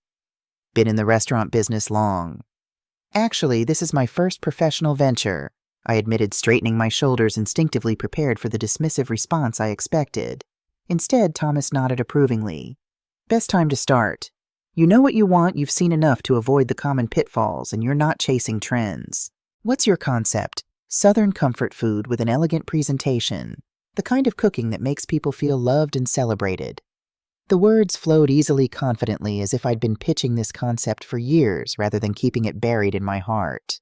"Been in the restaurant business long." "Actually, this is my first professional venture," I admitted, straightening my shoulders, instinctively prepared for the dismissive response I expected. Instead, Thomas nodded approvingly. "Best time to start. You know what you want, you've seen enough to avoid the common pitfalls, and you're not chasing trends. What's your concept? Southern comfort food with an elegant presentation. The kind of cooking that makes people feel loved and celebrated." The words flowed easily, confidently, as if I'd been pitching this concept for years rather than keeping it buried in my heart.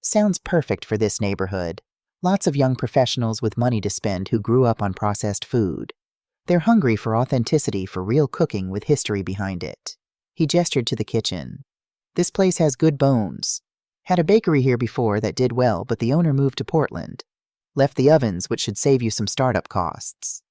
Sounds perfect for this neighborhood. Lots of young professionals with money to spend who grew up on processed food. They're hungry for authenticity, for real cooking with history behind it. He gestured to the kitchen. "This place has good bones. Had a bakery here before that did well, but the owner moved to Portland. Left the ovens, which should save you some startup costs."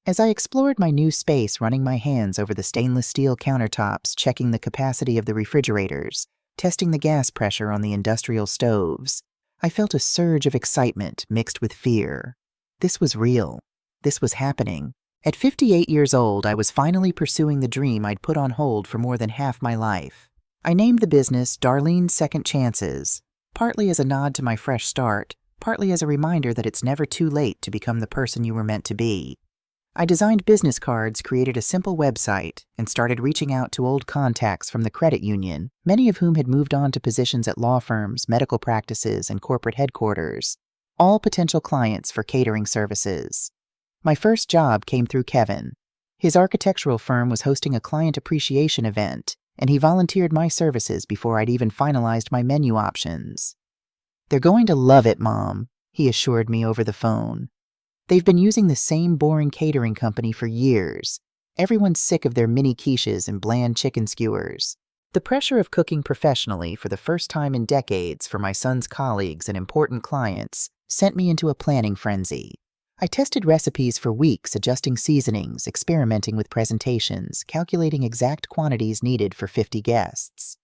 As I explored my new space, running my hands over the stainless steel countertops, checking the capacity of the refrigerators, testing the gas pressure on the industrial stoves, I felt a surge of excitement mixed with fear. This was real. This was happening. At 58 years old, I was finally pursuing the dream I'd put on hold for more than half my life. I named the business Darlene's Second Chances, partly as a nod to my fresh start, partly as a reminder that it's never too late to become the person you were meant to be. I designed business cards, created a simple website, and started reaching out to old contacts from the credit union, many of whom had moved on to positions at law firms, medical practices, and corporate headquarters, all potential clients for catering services. My first job came through Kevin. His architectural firm was hosting a client appreciation event, and he volunteered my services before I'd even finalized my menu options. "They're going to love it, Mom," he assured me over the phone. "They've been using the same boring catering company for years. Everyone's sick of their mini quiches and bland chicken skewers." The pressure of cooking professionally for the first time in decades for my son's colleagues and important clients sent me into a planning frenzy. I tested recipes for weeks, adjusting seasonings, experimenting with presentations, calculating exact quantities needed for 50 guests.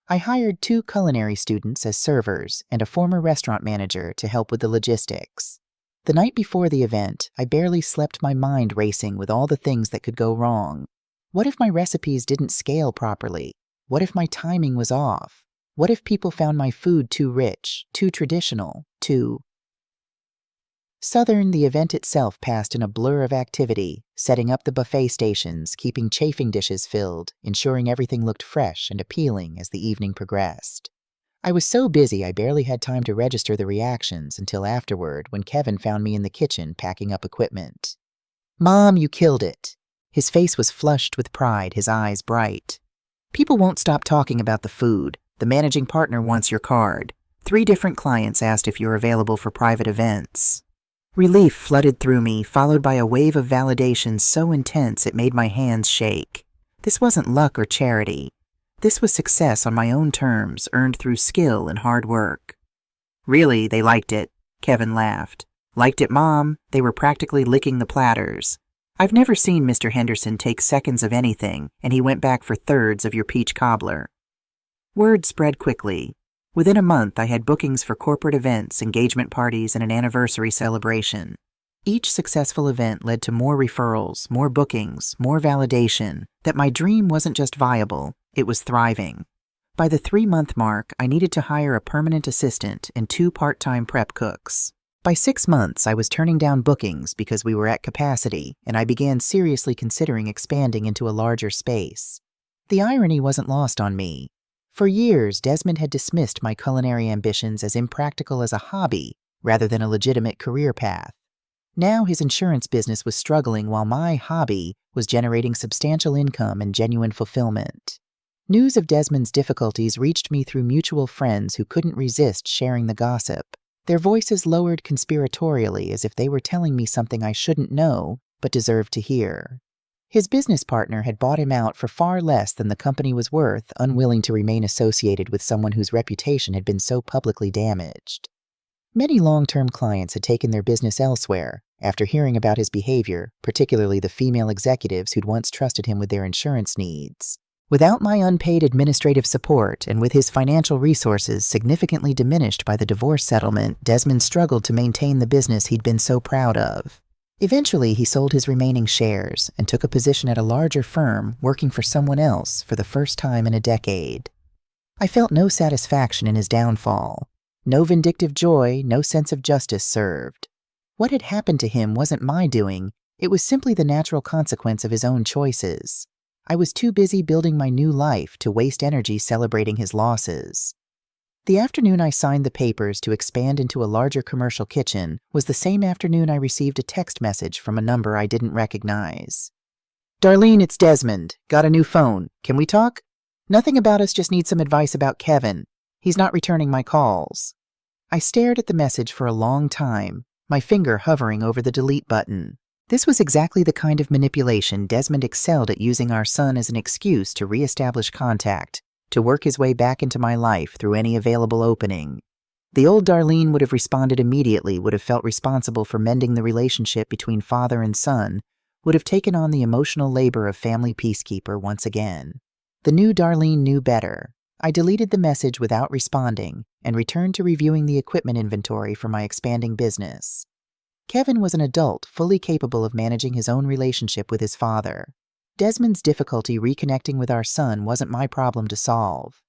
I hired 2 culinary students as servers and a former restaurant manager to help with the logistics. The night before the event, I barely slept, my mind racing with all the things that could go wrong. What if my recipes didn't scale properly? What if my timing was off? What if people found my food too rich, too traditional, too Southern? The event itself passed in a blur of activity, setting up the buffet stations, keeping chafing dishes filled, ensuring everything looked fresh and appealing as the evening progressed. I was so busy I barely had time to register the reactions until afterward, when Kevin found me in the kitchen packing up equipment. "Mom, you killed it." His face was flushed with pride, his eyes bright. "People won't stop talking about the food. The managing partner wants your card. 3 different clients asked if you're available for private events." Relief flooded through me, followed by a wave of validation so intense it made my hands shake. This wasn't luck or charity. This was success on my own terms, earned through skill and hard work. "Really, they liked it," Kevin laughed. "Liked it, Mom. They were practically licking the platters. I've never seen Mr. Henderson take seconds of anything, and he went back for thirds of your peach cobbler." Word spread quickly. Within a month, I had bookings for corporate events, engagement parties, and an anniversary celebration. Each successful event led to more referrals, more bookings, more validation that my dream wasn't just viable, it was thriving. By the 3-month mark, I needed to hire a permanent assistant and 2 part-time prep cooks. By 6 months, I was turning down bookings because we were at capacity, and I began seriously considering expanding into a larger space. The irony wasn't lost on me. For years, Desmond had dismissed my culinary ambitions as impractical as a hobby rather than a legitimate career path. Now his insurance business was struggling while my hobby was generating substantial income and genuine fulfillment. News of Desmond's difficulties reached me through mutual friends who couldn't resist sharing the gossip. Their voices lowered conspiratorially as if they were telling me something I shouldn't know but deserved to hear. His business partner had bought him out for far less than the company was worth, unwilling to remain associated with someone whose reputation had been so publicly damaged. Many long-term clients had taken their business elsewhere after hearing about his behavior, particularly the female executives who'd once trusted him with their insurance needs. Without my unpaid administrative support and with his financial resources significantly diminished by the divorce settlement, Desmond struggled to maintain the business he'd been so proud of. Eventually, he sold his remaining shares and took a position at a larger firm, working for someone else for the first time in a decade. I felt no satisfaction in his downfall. No vindictive joy, no sense of justice served. What had happened to him wasn't my doing, it was simply the natural consequence of his own choices. I was too busy building my new life to waste energy celebrating his losses. The afternoon I signed the papers to expand into a larger commercial kitchen was the same afternoon I received a text message from a number I didn't recognize. "Darlene, it's Desmond. Got a new phone. Can we talk? Nothing about us, just need some advice about Kevin. He's not returning my calls." I stared at the message for a long time, my finger hovering over the delete button. This was exactly the kind of manipulation Desmond excelled at, using our son as an excuse to reestablish contact, to work his way back into my life through any available opening. The old Darlene would have responded immediately, would have felt responsible for mending the relationship between father and son, would have taken on the emotional labor of family peacekeeper once again. The new Darlene knew better. I deleted the message without responding and returned to reviewing the equipment inventory for my expanding business. Kevin was an adult, fully capable of managing his own relationship with his father. Desmond's difficulty reconnecting with our son wasn't my problem to solve.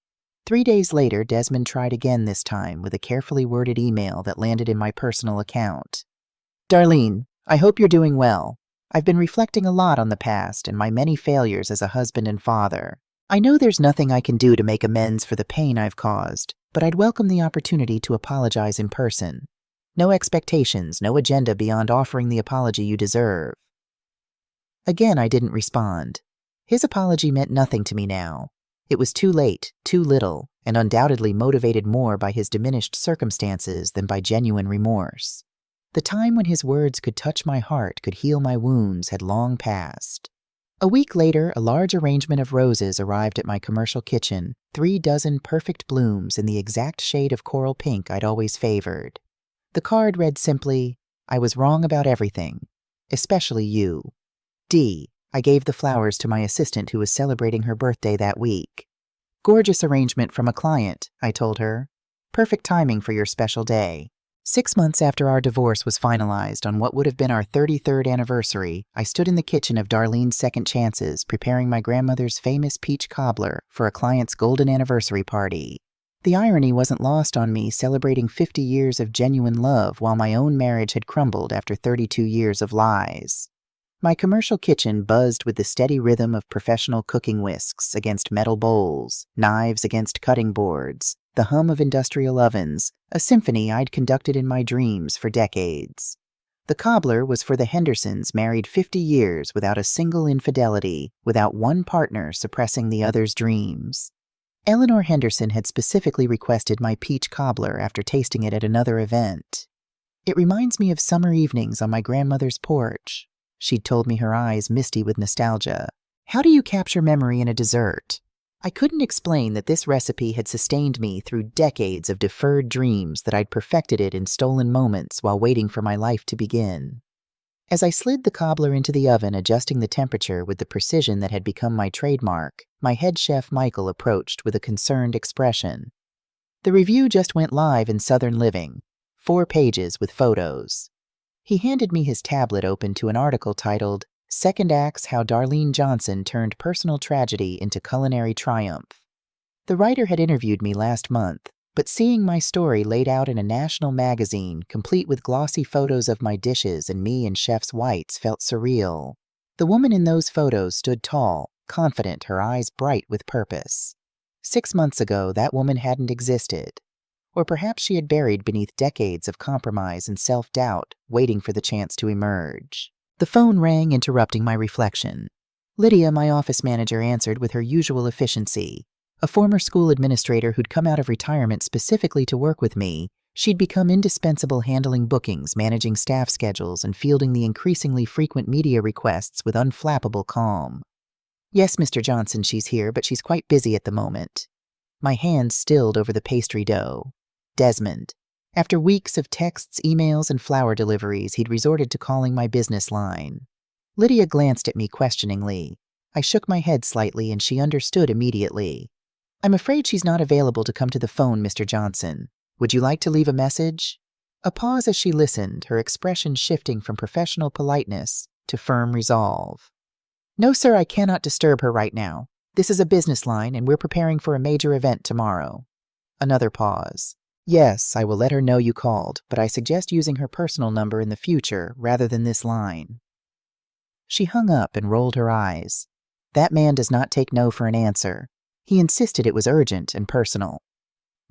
3 days later, Desmond tried again, this time with a carefully worded email that landed in my personal account. "Darlene, I hope you're doing well. I've been reflecting a lot on the past and my many failures as a husband and father. I know there's nothing I can do to make amends for the pain I've caused, but I'd welcome the opportunity to apologize in person. No expectations, no agenda beyond offering the apology you deserve." Again, I didn't respond. His apology meant nothing to me now. It was too late, too little, and undoubtedly motivated more by his diminished circumstances than by genuine remorse. The time when his words could touch my heart, could heal my wounds, had long passed. A week later, a large arrangement of roses arrived at my commercial kitchen, 3 dozen perfect blooms in the exact shade of coral pink I'd always favored. The card read simply, "I was wrong about everything, especially you. D." I gave the flowers to my assistant who was celebrating her birthday that week. "Gorgeous arrangement from a client," I told her. "Perfect timing for your special day." 6 months after our divorce was finalized, on what would have been our 33rd anniversary, I stood in the kitchen of Darlene's Second Chances, preparing my grandmother's famous peach cobbler for a client's golden anniversary party. The irony wasn't lost on me, celebrating 50 years of genuine love while my own marriage had crumbled after 32 years of lies. My commercial kitchen buzzed with the steady rhythm of professional cooking whisks against metal bowls, knives against cutting boards, the hum of industrial ovens, a symphony I'd conducted in my dreams for decades. The cobbler was for the Hendersons, married 50 years without a single infidelity, without one partner suppressing the other's dreams. Eleanor Henderson had specifically requested my peach cobbler after tasting it at another event. "It reminds me of summer evenings on my grandmother's porch," she'd told me, her eyes misty with nostalgia. "How do you capture memory in a dessert?" I couldn't explain that this recipe had sustained me through decades of deferred dreams, that I'd perfected it in stolen moments while waiting for my life to begin. As I slid the cobbler into the oven, adjusting the temperature with the precision that had become my trademark, my head chef Michael approached with a concerned expression. The review just went live in Southern Living, 4 pages with photos. He handed me his tablet open to an article titled, "Second Acts: How Darlene Johnson Turned Personal Tragedy into Culinary Triumph." The writer had interviewed me last month, but seeing my story laid out in a national magazine, complete with glossy photos of my dishes and me in chef's whites, felt surreal. The woman in those photos stood tall, confident, her eyes bright with purpose. 6 months ago, that woman hadn't existed. Or perhaps she had buried beneath decades of compromise and self-doubt, waiting for the chance to emerge. The phone rang, interrupting my reflection. Lydia, my office manager, answered with her usual efficiency. A former school administrator who'd come out of retirement specifically to work with me, she'd become indispensable handling bookings, managing staff schedules, and fielding the increasingly frequent media requests with unflappable calm. "Yes, Mr. Johnson, she's here, but she's quite busy at the moment." My hands stilled over the pastry dough. Desmond. After weeks of texts, emails, and flower deliveries, he'd resorted to calling my business line. Lydia glanced at me questioningly. I shook my head slightly, and she understood immediately. "I'm afraid she's not available to come to the phone, Mr. Johnson. Would you like to leave a message?" A pause as she listened, her expression shifting from professional politeness to firm resolve. "No, sir, I cannot disturb her right now. This is a business line, and we're preparing for a major event tomorrow." Another pause. "Yes, I will let her know you called, but I suggest using her personal number in the future rather than this line." She hung up and rolled her eyes. That man does not take no for an answer. He insisted it was urgent and personal.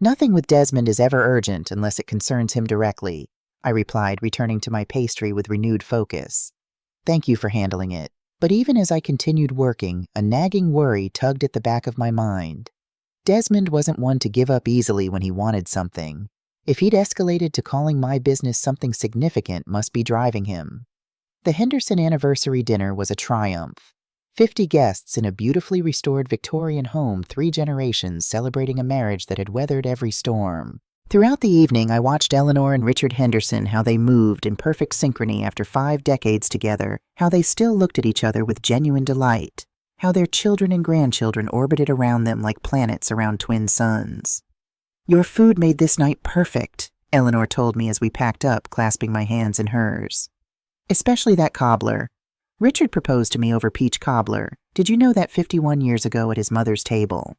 "Nothing with Desmond is ever urgent unless it concerns him directly," I replied, returning to my pastry with renewed focus. "Thank you for handling it." But even as I continued working, a nagging worry tugged at the back of my mind. Desmond wasn't one to give up easily when he wanted something. If he'd escalated to calling my business, something significant must be driving him. The Henderson anniversary dinner was a triumph. 50 guests in a beautifully restored Victorian home, 3 generations celebrating a marriage that had weathered every storm. Throughout the evening, I watched Eleanor and Richard Henderson, how they moved in perfect synchrony after 5 decades together, how they still looked at each other with genuine delight, how their children and grandchildren orbited around them like planets around twin suns. "Your food made this night perfect," Eleanor told me as we packed up, clasping my hands in hers. "Especially that cobbler. Richard proposed to me over peach cobbler. Did you know that 51 years ago at his mother's table?"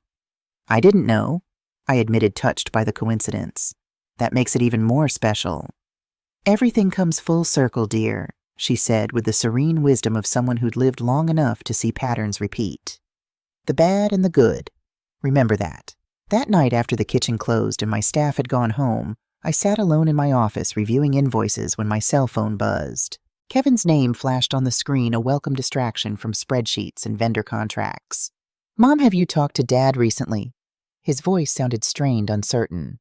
"I didn't know," I admitted, touched by the coincidence. "That makes it even more special." "Everything comes full circle, dear," she said with the serene wisdom of someone who'd lived long enough to see patterns repeat. "The bad and the good. Remember that." That night, after the kitchen closed and my staff had gone home, I sat alone in my office reviewing invoices when my cell phone buzzed. Kevin's name flashed on the screen, a welcome distraction from spreadsheets and vendor contracts. "Mom, have you talked to Dad recently?" His voice sounded strained, uncertain.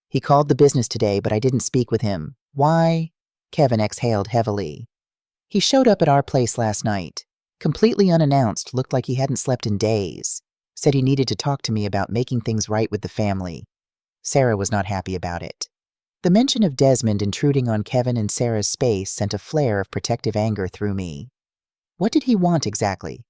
"He called the business today, but I didn't speak with him." "Why?" Kevin exhaled heavily. "He showed up at our place last night. Completely unannounced, looked like he hadn't slept in days. Said he needed to talk to me about making things right with the family." Sarah was not happy about it. The mention of Desmond intruding on Kevin and Sarah's space sent a flare of protective anger through me. What did he want exactly?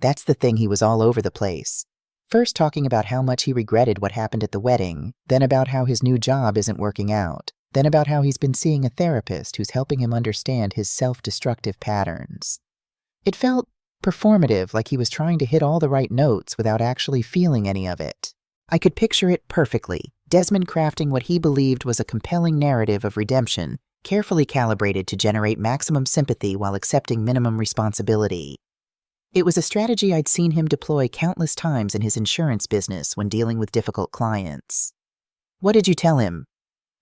That's the thing, he was all over the place. First talking about how much he regretted what happened at the wedding, then about how his new job isn't working out, then about how he's been seeing a therapist who's helping him understand his self-destructive patterns. It felt performative, like he was trying to hit all the right notes without actually feeling any of it. I could picture it perfectly. Desmond crafting what he believed was a compelling narrative of redemption, carefully calibrated to generate maximum sympathy while accepting minimum responsibility. It was a strategy I'd seen him deploy countless times in his insurance business when dealing with difficult clients. "What did you tell him?"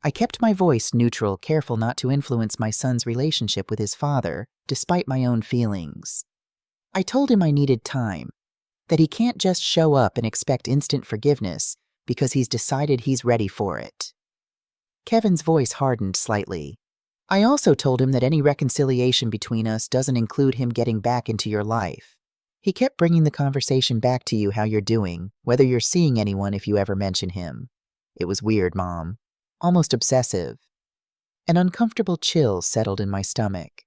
I kept my voice neutral, careful not to influence my son's relationship with his father, despite my own feelings. I told him I needed time, that he can't just show up and expect instant forgiveness because he's decided he's ready for it. Kevin's voice hardened slightly. I also told him that any reconciliation between us doesn't include him getting back into your life. He kept bringing the conversation back to you, how you're doing, whether you're seeing anyone if you ever mention him. It was weird, Mom. Almost obsessive. An uncomfortable chill settled in my stomach.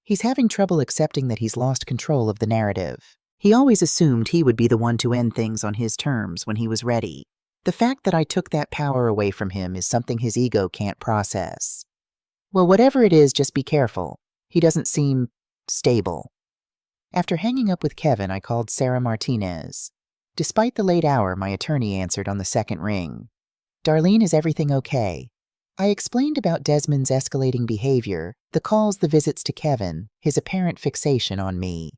He's having trouble accepting that he's lost control of the narrative. He always assumed he would be the one to end things on his terms when he was ready. The fact that I took that power away from him is something his ego can't process. Well, whatever it is, just be careful. He doesn't seem stable. After hanging up with Kevin, I called Sarah Martinez. Despite the late hour, my attorney answered on the second ring. "Darlene, is everything okay?" I explained about Desmond's escalating behavior, the calls, the visits to Kevin, his apparent fixation on me.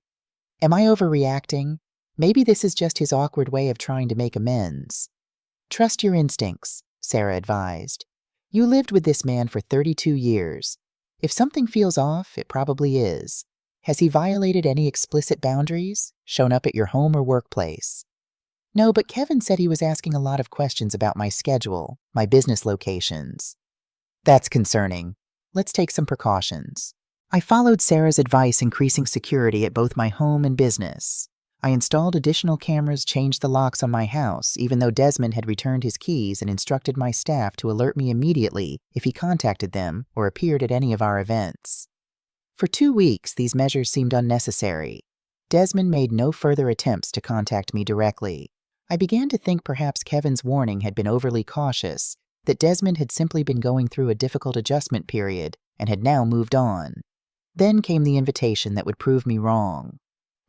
"Am I overreacting?" Maybe this is just his awkward way of trying to make amends. Trust your instincts, Sarah advised. You lived with this man for 32 years. If something feels off, it probably is. Has he violated any explicit boundaries? Shown up at your home or workplace? No, but Kevin said he was asking a lot of questions about my schedule, my business locations. That's concerning. Let's take some precautions. I followed Sarah's advice, increasing security at both my home and business. I installed additional cameras, changed the locks on my house, even though Desmond had returned his keys, and instructed my staff to alert me immediately if he contacted them or appeared at any of our events. For 2 weeks, these measures seemed unnecessary. Desmond made no further attempts to contact me directly. I began to think perhaps Kevin's warning had been overly cautious, that Desmond had simply been going through a difficult adjustment period and had now moved on. Then came the invitation that would prove me wrong.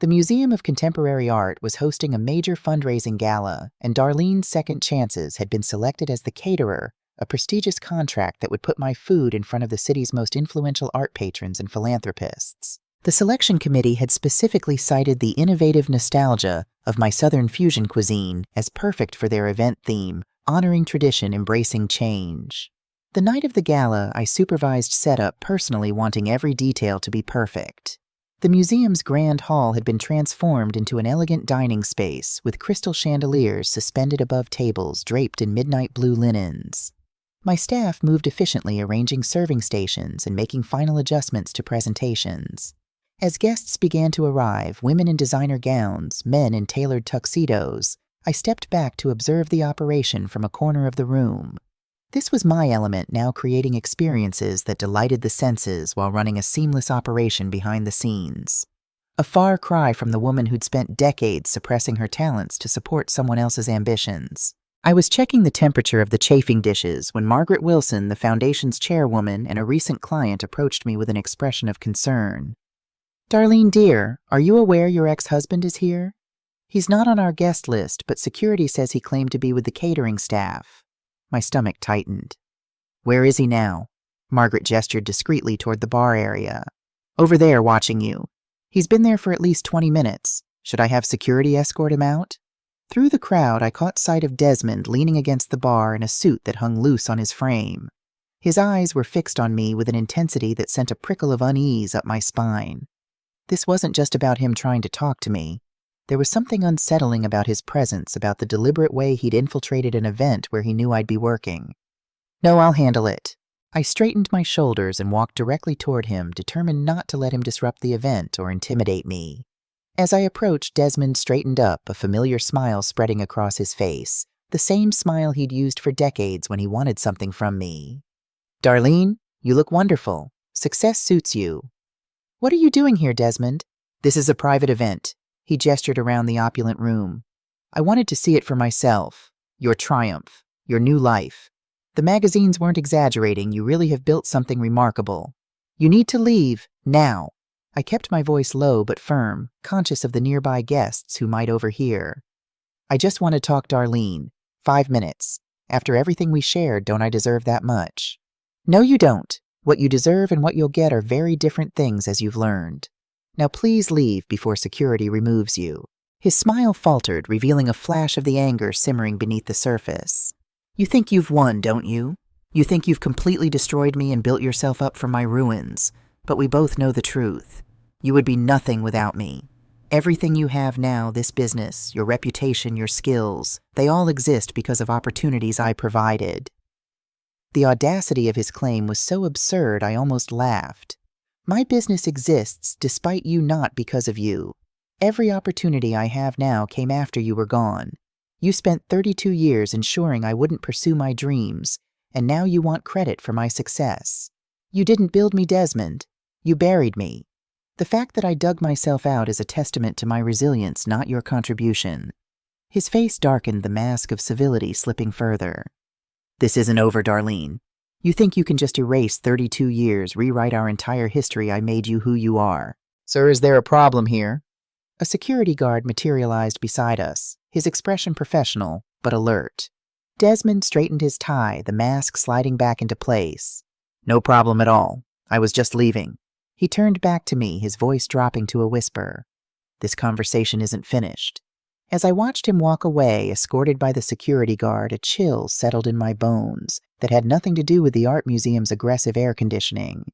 The Museum of Contemporary Art was hosting a major fundraising gala, and Darlene's Second Chances had been selected as the caterer, a prestigious contract that would put my food in front of the city's most influential art patrons and philanthropists. The selection committee had specifically cited the innovative nostalgia of my Southern fusion cuisine as perfect for their event theme, honoring tradition, embracing change. The night of the gala, I supervised setup, personally wanting every detail to be perfect. The museum's grand hall had been transformed into an elegant dining space with crystal chandeliers suspended above tables draped in midnight blue linens. My staff moved efficiently, arranging serving stations and making final adjustments to presentations. As guests began to arrive, women in designer gowns, men in tailored tuxedos, I stepped back to observe the operation from a corner of the room. This was my element, now creating experiences that delighted the senses while running a seamless operation behind the scenes. A far cry from the woman who'd spent decades suppressing her talents to support someone else's ambitions. I was checking the temperature of the chafing dishes when Margaret Wilson, the foundation's chairwoman and a recent client, approached me with an expression of concern. "Darlene, dear, are you aware your ex-husband is here? He's not on our guest list, but security says he claimed to be with the catering staff." My stomach tightened. "Where is he now?" Margaret gestured discreetly toward the bar area. "Over there, watching you. He's been there for at least 20 minutes. Should I have security escort him out?" Through the crowd, I caught sight of Desmond leaning against the bar in a suit that hung loose on his frame. His eyes were fixed on me with an intensity that sent a prickle of unease up my spine. This wasn't just about him trying to talk to me. There was something unsettling about his presence, about the deliberate way he'd infiltrated an event where he knew I'd be working. "No, I'll handle it." I straightened my shoulders and walked directly toward him, determined not to let him disrupt the event or intimidate me. As I approached, Desmond straightened up, a familiar smile spreading across his face, the same smile he'd used for decades when he wanted something from me. "Darlene, you look wonderful. Success suits you." "What are you doing here, Desmond?" "This is a private event." He gestured around the opulent room. "I wanted to see it for myself. Your triumph. Your new life. The magazines weren't exaggerating. You really have built something remarkable. You need to leave, now." I kept my voice low but firm, conscious of the nearby guests who might overhear. "I just want to talk Darlene. 5 minutes. After everything we shared, don't I deserve that much?" "No, you don't. What you deserve and what you'll get are very different things, as you've learned. Now please leave before security removes you." His smile faltered, revealing a flash of the anger simmering beneath the surface. "You think you've won, don't you? You think you've completely destroyed me and built yourself up from my ruins. But we both know the truth. You would be nothing without me. Everything you have now, this business, your reputation, your skills, they all exist because of opportunities I provided." The audacity of his claim was so absurd I almost laughed. "My business exists despite you, not because of you. Every opportunity I have now came after you were gone. You spent 32 years ensuring I wouldn't pursue my dreams, and now you want credit for my success. You didn't build me, Desmond. You buried me. The fact that I dug myself out is a testament to my resilience, not your contribution." His face darkened, the mask of civility slipping further. "This isn't over, Darlene. You think you can just erase 32 years, rewrite our entire history I made you who you are. Sir, is there a problem here?" A security guard materialized beside us, his expression professional, but alert. Desmond straightened his tie, the mask sliding back into place. "No problem at all. I was just leaving." He turned back to me, his voice dropping to a whisper. "This conversation isn't finished. As I watched him walk away, escorted by the security guard, a chill settled in my bones that had nothing to do with the art museum's aggressive air conditioning.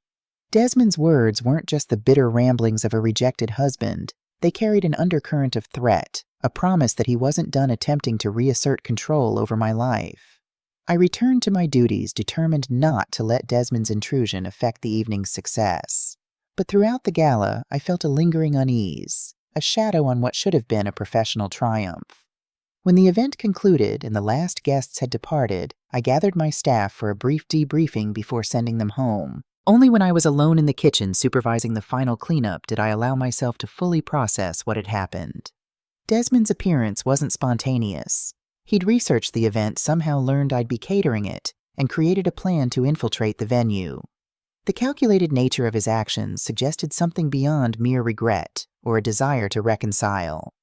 Desmond's words weren't just the bitter ramblings of a rejected husband. They carried an undercurrent of threat, a promise that he wasn't done attempting to reassert control over my life. I returned to my duties, determined not to let Desmond's intrusion affect the evening's success. But throughout the gala, I felt a lingering unease, a shadow on what should have been a professional triumph. When the event concluded and the last guests had departed, I gathered my staff for a brief debriefing before sending them home. Only when I was alone in the kitchen supervising the final cleanup did I allow myself to fully process what had happened. Desmond's appearance wasn't spontaneous. He'd researched the event, somehow learned I'd be catering it, and created a plan to infiltrate the venue. The calculated nature of his actions suggested something beyond mere regret or a desire to reconcile.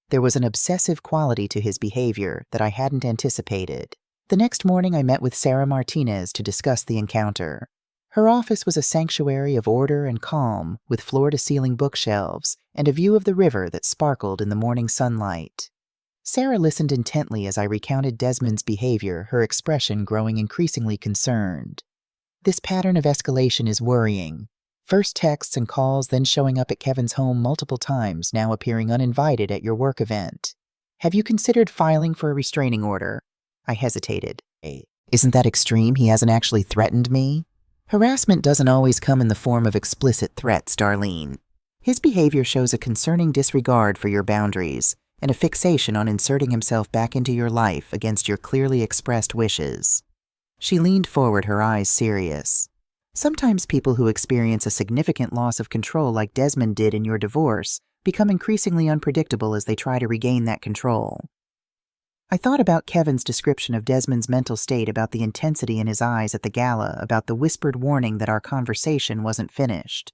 There was an obsessive quality to his behavior that I hadn't anticipated. The next morning I met with Sarah Martinez to discuss the encounter. Her office was a sanctuary of order and calm, with floor-to-ceiling bookshelves and a view of the river that sparkled in the morning sunlight. Sarah listened intently as I recounted Desmond's behavior, her expression growing increasingly concerned. This pattern of escalation is worrying. First texts and calls, then showing up at Kevin's home multiple times, now appearing uninvited at your work event. Have you considered filing for a restraining order? I hesitated. Isn't that extreme? He hasn't actually threatened me? Harassment doesn't always come in the form of explicit threats, Darlene. His behavior shows a concerning disregard for your boundaries and a fixation on inserting himself back into your life against your clearly expressed wishes. She leaned forward, her eyes serious. Sometimes people who experience a significant loss of control like Desmond did in your divorce become increasingly unpredictable as they try to regain that control. I thought about Kevin's description of Desmond's mental state, about the intensity in his eyes at the gala, about the whispered warning that our conversation wasn't finished.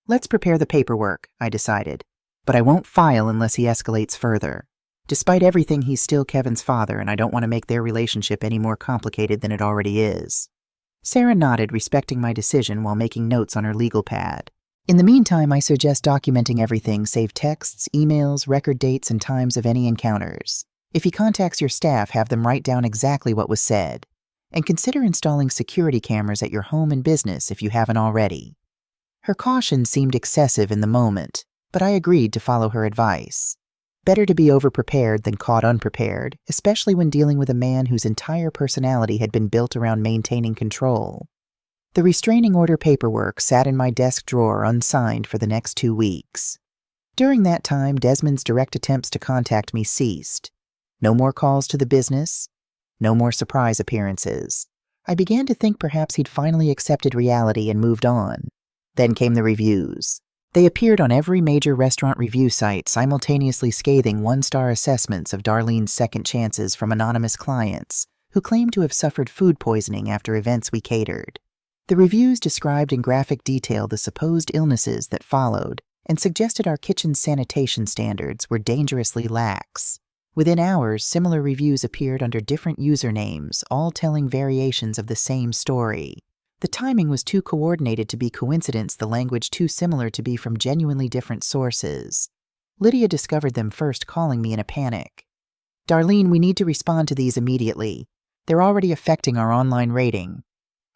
Let's prepare the paperwork, I decided, but I won't file unless he escalates further. Despite everything, he's still Kevin's father, and I don't want to make their relationship any more complicated than it already is. Sarah nodded, respecting my decision while making notes on her legal pad. In the meantime, I suggest documenting everything, save texts, emails, record dates, and times of any encounters. If he contacts your staff, have them write down exactly what was said. And consider installing security cameras at your home and business if you haven't already. Her caution seemed excessive in the moment, but I agreed to follow her advice. Better to be overprepared than caught unprepared, especially when dealing with a man whose entire personality had been built around maintaining control. The restraining order paperwork sat in my desk drawer unsigned for the next 2 weeks. During that time, Desmond's direct attempts to contact me ceased. No more calls to the business, no more surprise appearances. I began to think perhaps he'd finally accepted reality and moved on. Then came the reviews. They appeared on every major restaurant review site, simultaneously scathing 1-star assessments of Darlene's second chances from anonymous clients who claimed to have suffered food poisoning after events we catered. The reviews described in graphic detail the supposed illnesses that followed and suggested our kitchen's sanitation standards were dangerously lax. Within hours, similar reviews appeared under different usernames, all telling variations of the same story. The timing was too coordinated to be coincidence, the language too similar to be from genuinely different sources. Lydia discovered them first, calling me in a panic. Darlene, we need to respond to these immediately. They're already affecting our online rating.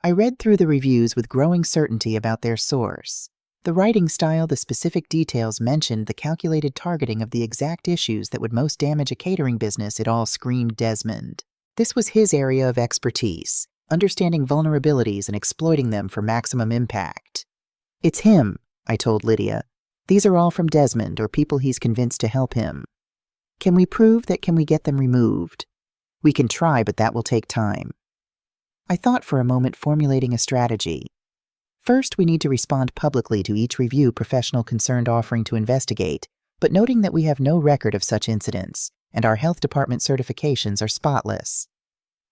I read through the reviews with growing certainty about their source. The writing style, the specific details mentioned the calculated targeting of the exact issues that would most damage a catering business. It all screamed Desmond. This was his area of expertise, understanding vulnerabilities and exploiting them for maximum impact. It's him, I told Lydia. These are all from Desmond or people he's convinced to help him. Can we prove that? Can we get them removed? We can try, but that will take time. I thought for a moment, formulating a strategy. First, we need to respond publicly to each review professional concerned offering to investigate, but noting that we have no record of such incidents, and our health department certifications are spotless.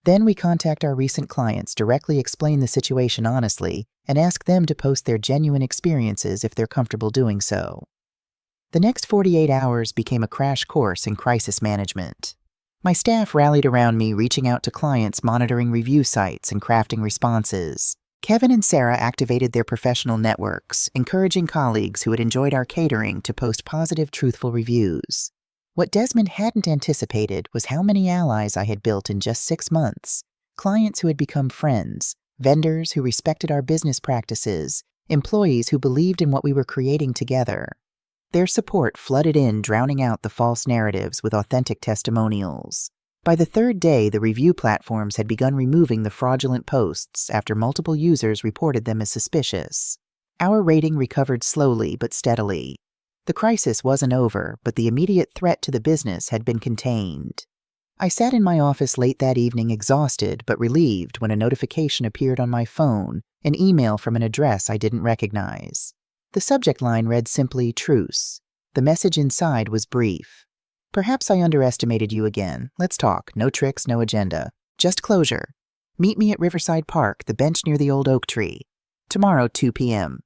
Then we contact our recent clients, directly explain the situation honestly, and ask them to post their genuine experiences if they're comfortable doing so. The next 48 hours became a crash course in crisis management. My staff rallied around me, reaching out to clients, monitoring review sites, and crafting responses. Kevin and Sarah activated their professional networks, encouraging colleagues who had enjoyed our catering to post positive, truthful reviews. What Desmond hadn't anticipated was how many allies I had built in just 6 months. Clients who had become friends, vendors who respected our business practices, employees who believed in what we were creating together. Their support flooded in, drowning out the false narratives with authentic testimonials. By the 3rd day, the review platforms had begun removing the fraudulent posts after multiple users reported them as suspicious. Our rating recovered slowly but steadily. The crisis wasn't over, but the immediate threat to the business had been contained. I sat in my office late that evening, exhausted but relieved, when a notification appeared on my phone, an email from an address I didn't recognize. The subject line read simply, "Truce." The message inside was brief. "Perhaps I underestimated you again. Let's talk. No tricks, no agenda. Just closure. Meet me at Riverside Park, the bench near the old oak tree. Tomorrow, 2 p.m.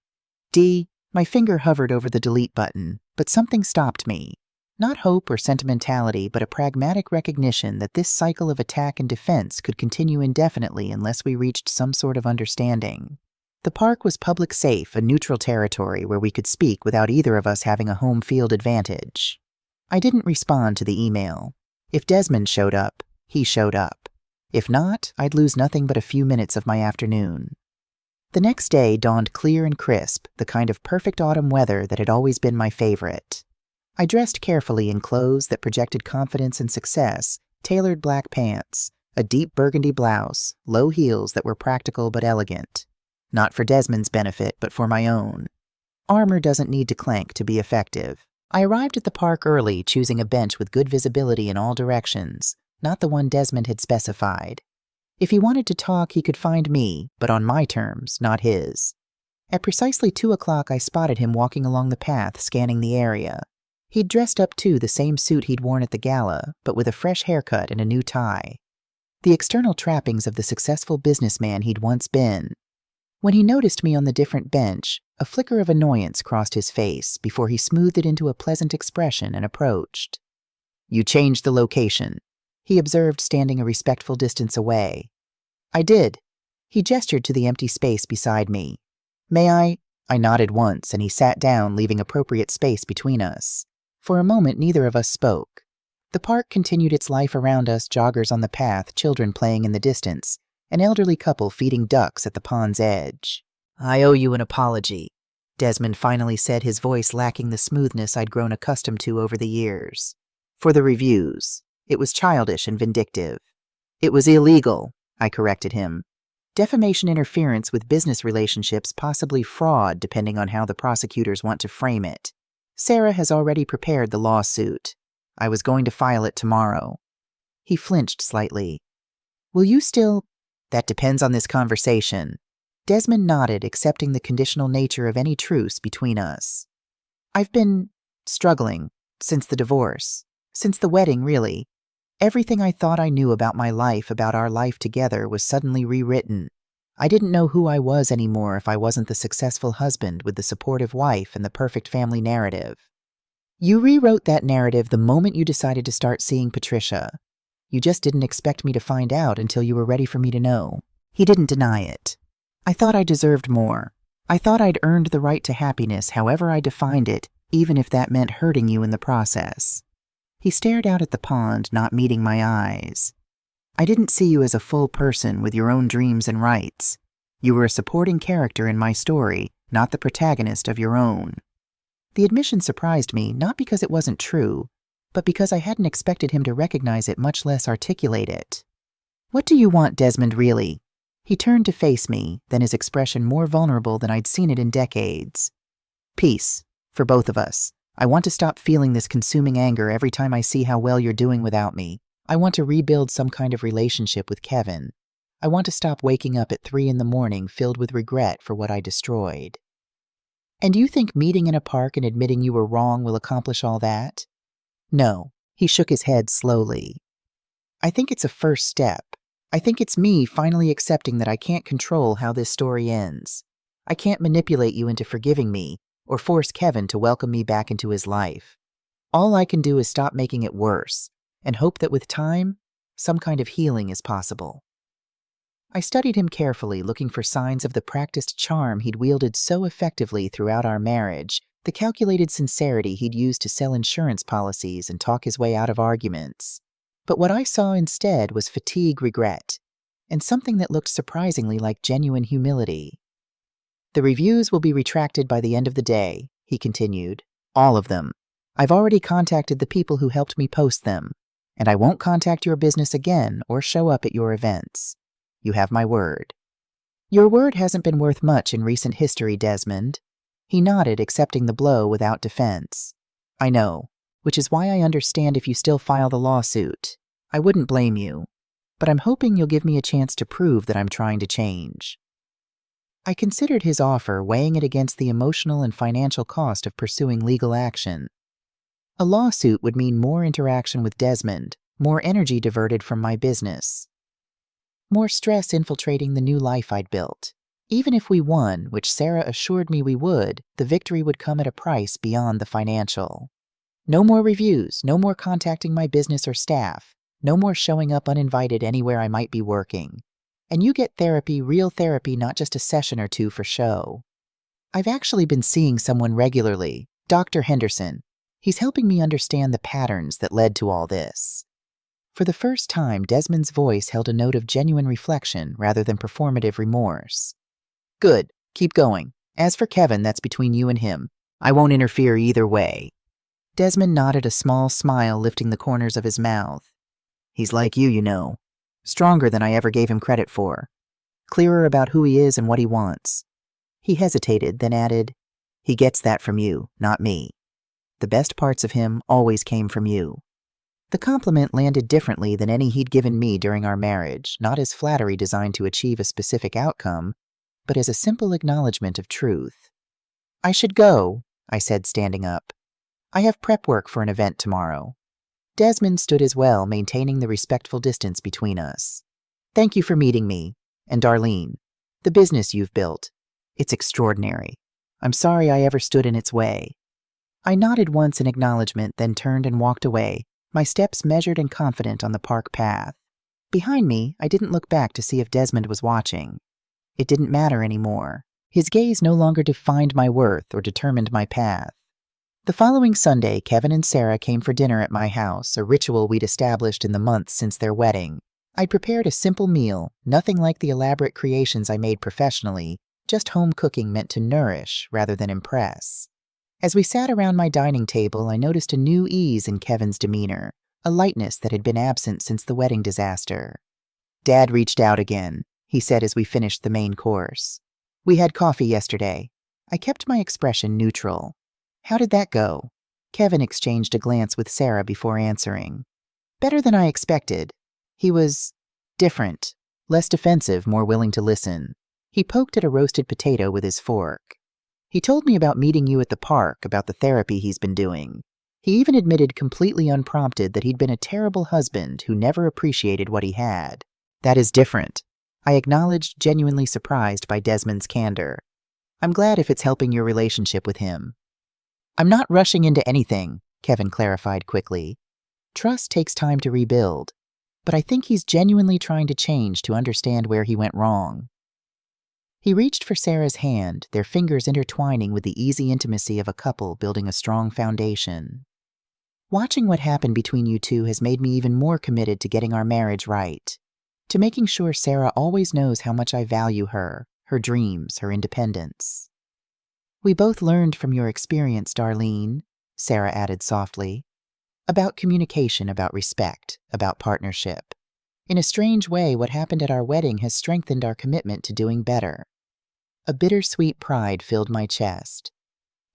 D. My finger hovered over the delete button, but something stopped me. Not hope or sentimentality, but a pragmatic recognition that this cycle of attack and defense could continue indefinitely unless we reached some sort of understanding. The park was public safe, a neutral territory where we could speak without either of us having a home field advantage. I didn't respond to the email. If Desmond showed up, he showed up. If not, I'd lose nothing but a few minutes of my afternoon. The next day dawned clear and crisp, the kind of perfect autumn weather that had always been my favorite. I dressed carefully in clothes that projected confidence and success, tailored black pants, a deep burgundy blouse, low heels that were practical but elegant. Not for Desmond's benefit, but for my own. Armor doesn't need to clank to be effective. I arrived at the park early, choosing a bench with good visibility in all directions, not the one Desmond had specified. If he wanted to talk, he could find me, but on my terms, not his. At precisely 2 o'clock, I spotted him walking along the path, scanning the area. He'd dressed up too, the same suit he'd worn at the gala, but with a fresh haircut and a new tie. The external trappings of the successful businessman he'd once been. When he noticed me on the different bench, a flicker of annoyance crossed his face before he smoothed it into a pleasant expression and approached. "You changed the location," he observed, standing a respectful distance away. "I did." He gestured to the empty space beside me. "May I?" I nodded once, and he sat down, leaving appropriate space between us. For a moment, neither of us spoke. The park continued its life around us, joggers on the path, children playing in the distance, an elderly couple feeding ducks at the pond's edge. "I owe you an apology," Desmond finally said, his voice lacking the smoothness I'd grown accustomed to over the years. "For the reviews. It was childish and vindictive." "It was illegal," I corrected him. "Defamation interference with business relationships, possibly fraud, depending on how the prosecutors want to frame it. Sarah has already prepared the lawsuit. I was going to file it tomorrow." He flinched slightly. "Will you still—" "That depends on this conversation." Desmond nodded, accepting the conditional nature of any truce between us. "I've been struggling since the divorce. Since the wedding, really. Everything I thought I knew about my life, about our life together, was suddenly rewritten. I didn't know who I was anymore if I wasn't the successful husband with the supportive wife and the perfect family narrative. You rewrote that narrative the moment you decided to start seeing Patricia. You just didn't expect me to find out until you were ready for me to know." He didn't deny it. "I thought I deserved more. I thought I'd earned the right to happiness, however I defined it, even if that meant hurting you in the process." He stared out at the pond, not meeting my eyes. "I didn't see you as a full person with your own dreams and rights. You were a supporting character in my story, not the protagonist of your own." The admission surprised me, not because it wasn't true, but because I hadn't expected him to recognize it, much less articulate it. "What do you want, Desmond, really?" He turned to face me, then his expression more vulnerable than I'd seen it in decades. "Peace, for both of us. I want to stop feeling this consuming anger every time I see how well you're doing without me. I want to rebuild some kind of relationship with Kevin. I want to stop waking up at 3 in the morning filled with regret for what I destroyed." "And you think meeting in a park and admitting you were wrong will accomplish all that?" "No." He shook his head slowly. "I think it's a first step. I think it's me finally accepting that I can't control how this story ends. I can't manipulate you into forgiving me or force Kevin to welcome me back into his life. All I can do is stop making it worse and hope that with time, some kind of healing is possible." I studied him carefully, looking for signs of the practiced charm he'd wielded so effectively throughout our marriage, the calculated sincerity he'd used to sell insurance policies and talk his way out of arguments. But what I saw instead was fatigue, regret, and something that looked surprisingly like genuine humility. "The reviews will be retracted by the end of the day," he continued. "All of them. I've already contacted the people who helped me post them, and I won't contact your business again or show up at your events. You have my word." "Your word hasn't been worth much in recent history, Desmond." He nodded, accepting the blow without defense. "I know, which is why I understand if you still file the lawsuit. I wouldn't blame you, but I'm hoping you'll give me a chance to prove that I'm trying to change." I considered his offer, weighing it against the emotional and financial cost of pursuing legal action. A lawsuit would mean more interaction with Desmond, more energy diverted from my business, more stress infiltrating the new life I'd built. Even if we won, which Sarah assured me we would, the victory would come at a price beyond the financial. No more reviews, no more contacting my business or staff, no more showing up uninvited anywhere I might be working. And you get therapy, real therapy, not just a session or two for show. I've actually been seeing someone regularly, Dr. Henderson. He's helping me understand the patterns that led to all this. For the first time, Desmond's voice held a note of genuine reflection rather than performative remorse. "Good. Keep going. As for Kevin, that's between you and him. I won't interfere either way." Desmond nodded, a small smile lifting the corners of his mouth. "He's like you know. Stronger than I ever gave him credit for. Clearer about who he is and what he wants." He hesitated, then added, "He gets that from you, not me. The best parts of him always came from you." The compliment landed differently than any he'd given me during our marriage, not as flattery designed to achieve a specific outcome, but as a simple acknowledgement of truth. "I should go," I said, standing up. "I have prep work for an event tomorrow." Desmond stood as well, maintaining the respectful distance between us. "Thank you for meeting me. And Darlene, the business you've built. It's extraordinary. I'm sorry I ever stood in its way." I nodded once in acknowledgement, then turned and walked away, my steps measured and confident on the park path. Behind me, I didn't look back to see if Desmond was watching. It didn't matter anymore. His gaze no longer defined my worth or determined my path. The following Sunday, Kevin and Sarah came for dinner at my house, a ritual we'd established in the months since their wedding. I'd prepared a simple meal, nothing like the elaborate creations I made professionally, just home cooking meant to nourish rather than impress. As we sat around my dining table, I noticed a new ease in Kevin's demeanor, a lightness that had been absent since the wedding disaster. "Dad reached out again," he said as we finished the main course. "We had coffee yesterday." I kept my expression neutral. "How did that go?" Kevin exchanged a glance with Sarah before answering. "Better than I expected. He was different, less defensive, more willing to listen." He poked at a roasted potato with his fork. "He told me about meeting you at the park, about the therapy he's been doing. He even admitted completely unprompted that he'd been a terrible husband who never appreciated what he had." "That is different," I acknowledged, genuinely surprised by Desmond's candor. "I'm glad if it's helping your relationship with him." "I'm not rushing into anything," Kevin clarified quickly. "Trust takes time to rebuild, but I think he's genuinely trying to change to understand where he went wrong." He reached for Sarah's hand, their fingers intertwining with the easy intimacy of a couple building a strong foundation. "Watching what happened between you two has made me even more committed to getting our marriage right, to making sure Sarah always knows how much I value her dreams, her independence." "We both learned from your experience, Darlene," Sarah added softly, "about communication, about respect, about partnership. In a strange way, what happened at our wedding has strengthened our commitment to doing better." A bittersweet pride filled my chest.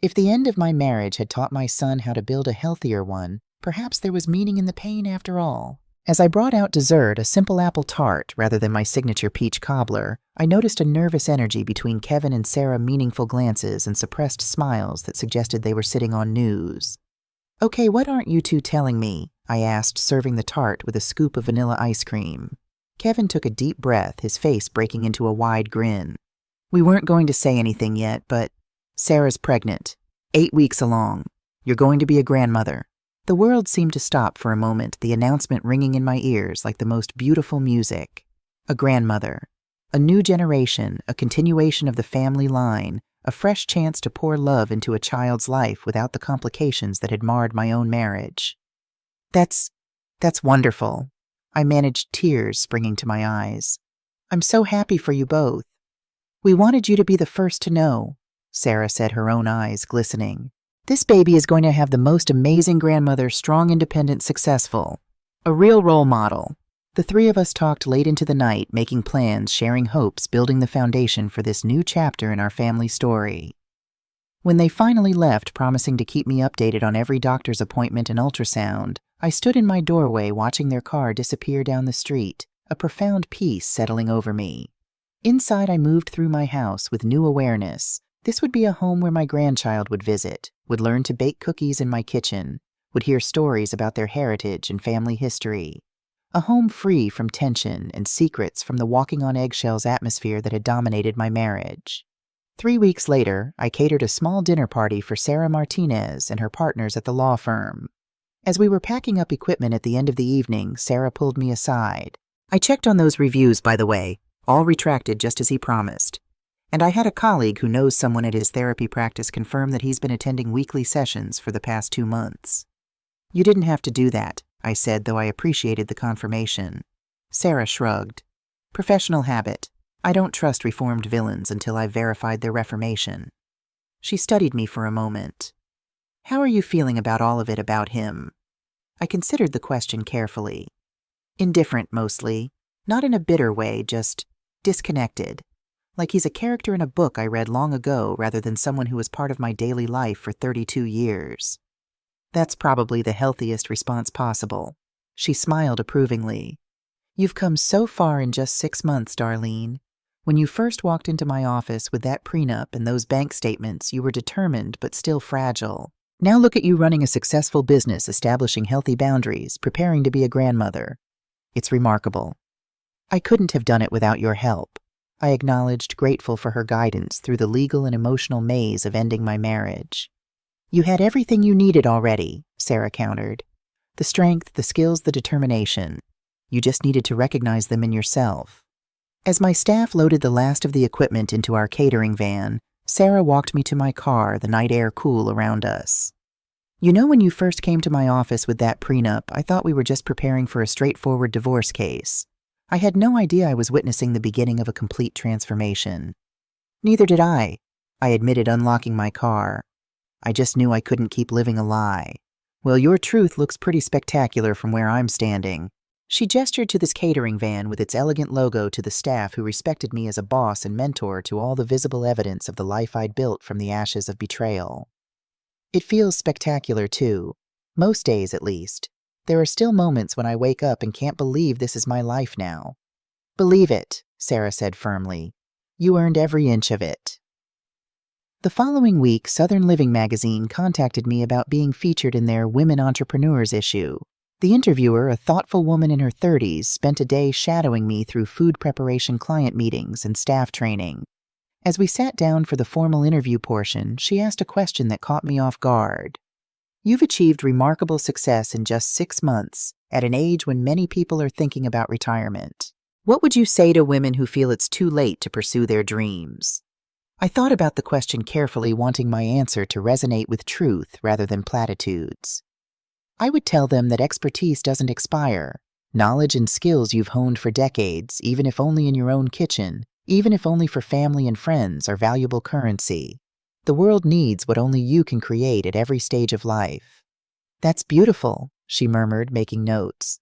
If the end of my marriage had taught my son how to build a healthier one, perhaps there was meaning in the pain after all. As I brought out dessert, a simple apple tart rather than my signature peach cobbler, I noticed a nervous energy between Kevin and Sarah, meaningful glances and suppressed smiles that suggested they were sitting on news. "Okay, what aren't you two telling me?" I asked, serving the tart with a scoop of vanilla ice cream. Kevin took a deep breath, his face breaking into a wide grin. "We weren't going to say anything yet, but Sarah's pregnant. 8 weeks along. You're going to be a grandmother." The world seemed to stop for a moment, the announcement ringing in my ears like the most beautiful music. A grandmother. A new generation, a continuation of the family line, a fresh chance to pour love into a child's life without the complications that had marred my own marriage. That's wonderful. I managed tears springing to my eyes. I'm so happy for you both. We wanted you to be the first to know, Sarah said, her own eyes glistening. This baby is going to have the most amazing grandmother, strong, independent, successful. A real role model. The three of us talked late into the night, making plans, sharing hopes, building the foundation for this new chapter in our family story. When they finally left, promising to keep me updated on every doctor's appointment and ultrasound, I stood in my doorway watching their car disappear down the street, a profound peace settling over me. Inside, I moved through my house with new awareness. This would be a home where my grandchild would visit, would learn to bake cookies in my kitchen, would hear stories about their heritage and family history. A home free from tension and secrets from the walking on eggshells atmosphere that had dominated my marriage. 3 weeks later, I catered a small dinner party for Sarah Martinez and her partners at the law firm. As we were packing up equipment at the end of the evening, Sarah pulled me aside. I checked on those reviews, by the way, all retracted just as he promised. And I had a colleague who knows someone at his therapy practice confirm that he's been attending weekly sessions for the past 2 months. You didn't have to do that, I said, though I appreciated the confirmation. Sarah shrugged. Professional habit. I don't trust reformed villains until I've verified their reformation. She studied me for a moment. How are you feeling about all of it about him? I considered the question carefully. Indifferent, mostly. Not in a bitter way, just disconnected. Like he's a character in a book I read long ago rather than someone who was part of my daily life for 32 years. That's probably the healthiest response possible. She smiled approvingly. You've come so far in just 6 months, Darlene. When you first walked into my office with that prenup and those bank statements, you were determined but still fragile. Now look at you running a successful business, establishing healthy boundaries, preparing to be a grandmother. It's remarkable. I couldn't have done it without your help. I acknowledged, grateful for her guidance through the legal and emotional maze of ending my marriage. You had everything you needed already, Sarah countered. The strength, the skills, the determination. You just needed to recognize them in yourself. As my staff loaded the last of the equipment into our catering van, Sarah walked me to my car, the night air cool around us. You know, when you first came to my office with that prenup, I thought we were just preparing for a straightforward divorce case. I had no idea I was witnessing the beginning of a complete transformation. Neither did I admitted, unlocking my car. I just knew I couldn't keep living a lie. Well, your truth looks pretty spectacular from where I'm standing. She gestured to this catering van with its elegant logo to the staff who respected me as a boss and mentor to all the visible evidence of the life I'd built from the ashes of betrayal. It feels spectacular, too. Most days, at least. There are still moments when I wake up and can't believe this is my life now. Believe it, Sarah said firmly. You earned every inch of it. The following week, Southern Living magazine contacted me about being featured in their Women Entrepreneurs issue. The interviewer, a thoughtful woman in her 30s, spent a day shadowing me through food preparation client meetings and staff training. As we sat down for the formal interview portion, she asked a question that caught me off guard. You've achieved remarkable success in just 6 months, at an age when many people are thinking about retirement. What would you say to women who feel it's too late to pursue their dreams? I thought about the question carefully, wanting my answer to resonate with truth rather than platitudes. I would tell them that expertise doesn't expire. Knowledge and skills you've honed for decades, even if only in your own kitchen, even if only for family and friends, are valuable currency. The world needs what only you can create at every stage of life. That's beautiful, she murmured, making notes.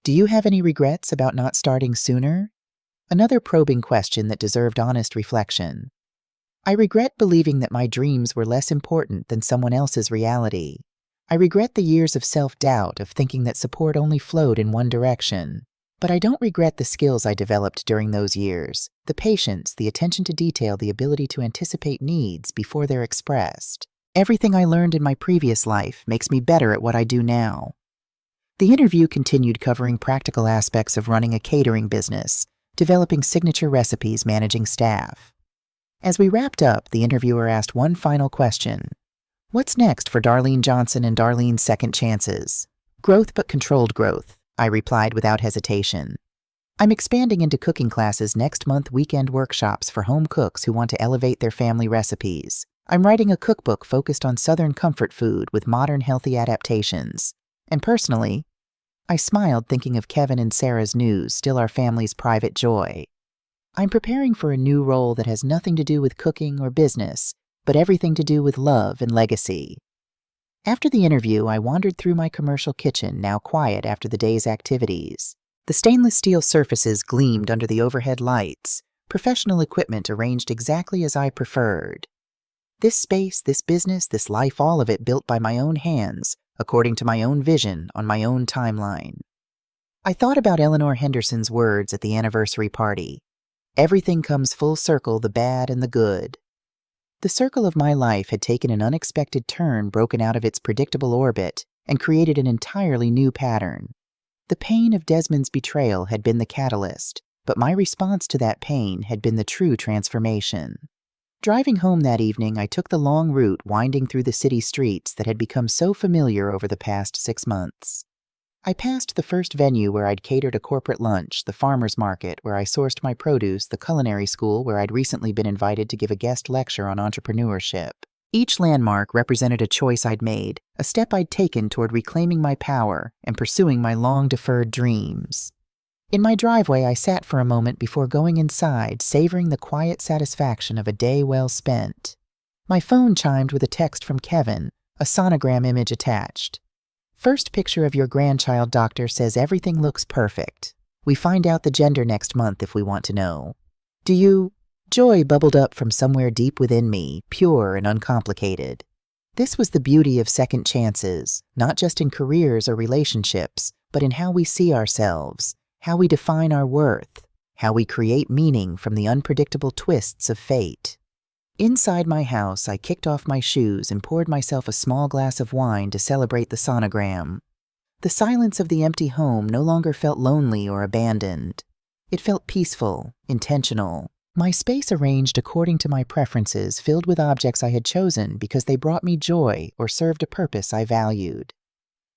Do you have any regrets about not starting sooner? Another probing question that deserved honest reflection. I regret believing that my dreams were less important than someone else's reality. I regret the years of self-doubt, of thinking that support only flowed in one direction. But I don't regret the skills I developed during those years, the patience, the attention to detail, the ability to anticipate needs before they're expressed. Everything I learned in my previous life makes me better at what I do now. The interview continued, covering practical aspects of running a catering business, developing signature recipes, managing staff. As we wrapped up, the interviewer asked one final question. What's next for Darlene Johnson and Darlene's Second Chances? Growth, but controlled growth, I replied without hesitation. I'm expanding into cooking classes next month, weekend workshops for home cooks who want to elevate their family recipes. I'm writing a cookbook focused on Southern comfort food with modern healthy adaptations. And personally, I smiled thinking of Kevin and Sarah's news, still our family's private joy. I'm preparing for a new role that has nothing to do with cooking or business, but everything to do with love and legacy. After the interview, I wandered through my commercial kitchen, now quiet after the day's activities. The stainless steel surfaces gleamed under the overhead lights, professional equipment arranged exactly as I preferred. This space, this business, this life, all of it built by my own hands, according to my own vision, on my own timeline. I thought about Eleanor Henderson's words at the anniversary party. Everything comes full circle, the bad and the good. The circle of my life had taken an unexpected turn, broken out of its predictable orbit, and created an entirely new pattern. The pain of Desmond's betrayal had been the catalyst, but my response to that pain had been the true transformation. Driving home that evening, I took the long route winding through the city streets that had become so familiar over the past 6 months. I passed the first venue where I'd catered a corporate lunch, the farmer's market where I sourced my produce, the culinary school where I'd recently been invited to give a guest lecture on entrepreneurship. Each landmark represented a choice I'd made, a step I'd taken toward reclaiming my power and pursuing my long-deferred dreams. In my driveway, I sat for a moment before going inside, savoring the quiet satisfaction of a day well spent. My phone chimed with a text from Kevin, a sonogram image attached. First picture of your grandchild, doctor says everything looks perfect. We find out the gender next month if we want to know. Do you? Joy bubbled up from somewhere deep within me, pure and uncomplicated. This was the beauty of second chances, not just in careers or relationships, but in how we see ourselves, how we define our worth, how we create meaning from the unpredictable twists of fate. Inside my house, I kicked off my shoes and poured myself a small glass of wine to celebrate the sonogram. The silence of the empty home no longer felt lonely or abandoned. It felt peaceful, intentional. My space arranged according to my preferences, filled with objects I had chosen because they brought me joy or served a purpose I valued.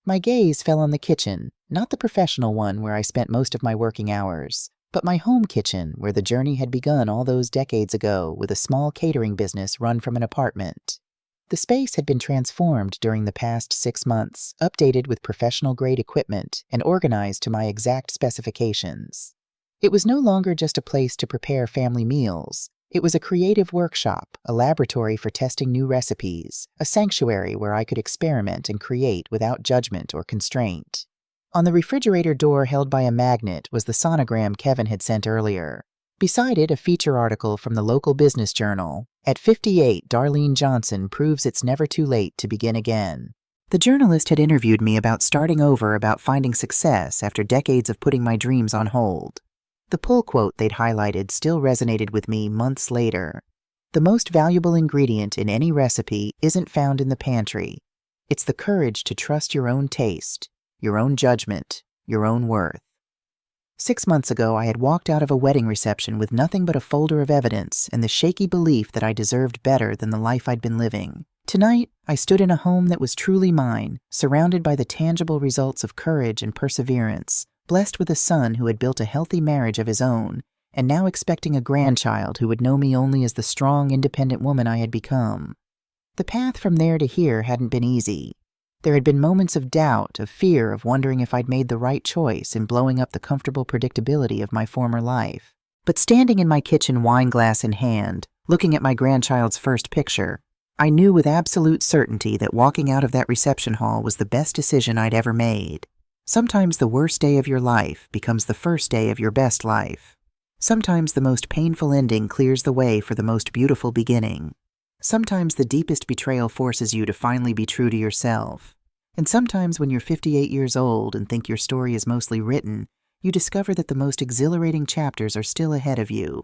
My gaze fell on the kitchen, not the professional one where I spent most of my working hours, but my home kitchen where the journey had begun all those decades ago with a small catering business run from an apartment. The space had been transformed during the past 6 months, updated with professional-grade equipment and organized to my exact specifications. It was no longer just a place to prepare family meals. It was a creative workshop, a laboratory for testing new recipes, a sanctuary where I could experiment and create without judgment or constraint. On the refrigerator door held by a magnet was the sonogram Kevin had sent earlier. Beside it, a feature article from the local business journal. At 58, Darlene Johnson proves it's never too late to begin again. The journalist had interviewed me about starting over, about finding success after decades of putting my dreams on hold. The pull quote they'd highlighted still resonated with me months later. The most valuable ingredient in any recipe isn't found in the pantry. It's the courage to trust your own taste, your own judgment, your own worth. 6 months ago, I had walked out of a wedding reception with nothing but a folder of evidence and the shaky belief that I deserved better than the life I'd been living. Tonight, I stood in a home that was truly mine, surrounded by the tangible results of courage and perseverance, blessed with a son who had built a healthy marriage of his own, and now expecting a grandchild who would know me only as the strong, independent woman I had become. The path from there to here hadn't been easy. There had been moments of doubt, of fear, of wondering if I'd made the right choice in blowing up the comfortable predictability of my former life. But standing in my kitchen, wine glass in hand, looking at my grandchild's first picture, I knew with absolute certainty that walking out of that reception hall was the best decision I'd ever made. Sometimes the worst day of your life becomes the first day of your best life. Sometimes the most painful ending clears the way for the most beautiful beginning. Sometimes the deepest betrayal forces you to finally be true to yourself. And sometimes when you're 58 years old and think your story is mostly written, you discover that the most exhilarating chapters are still ahead of you.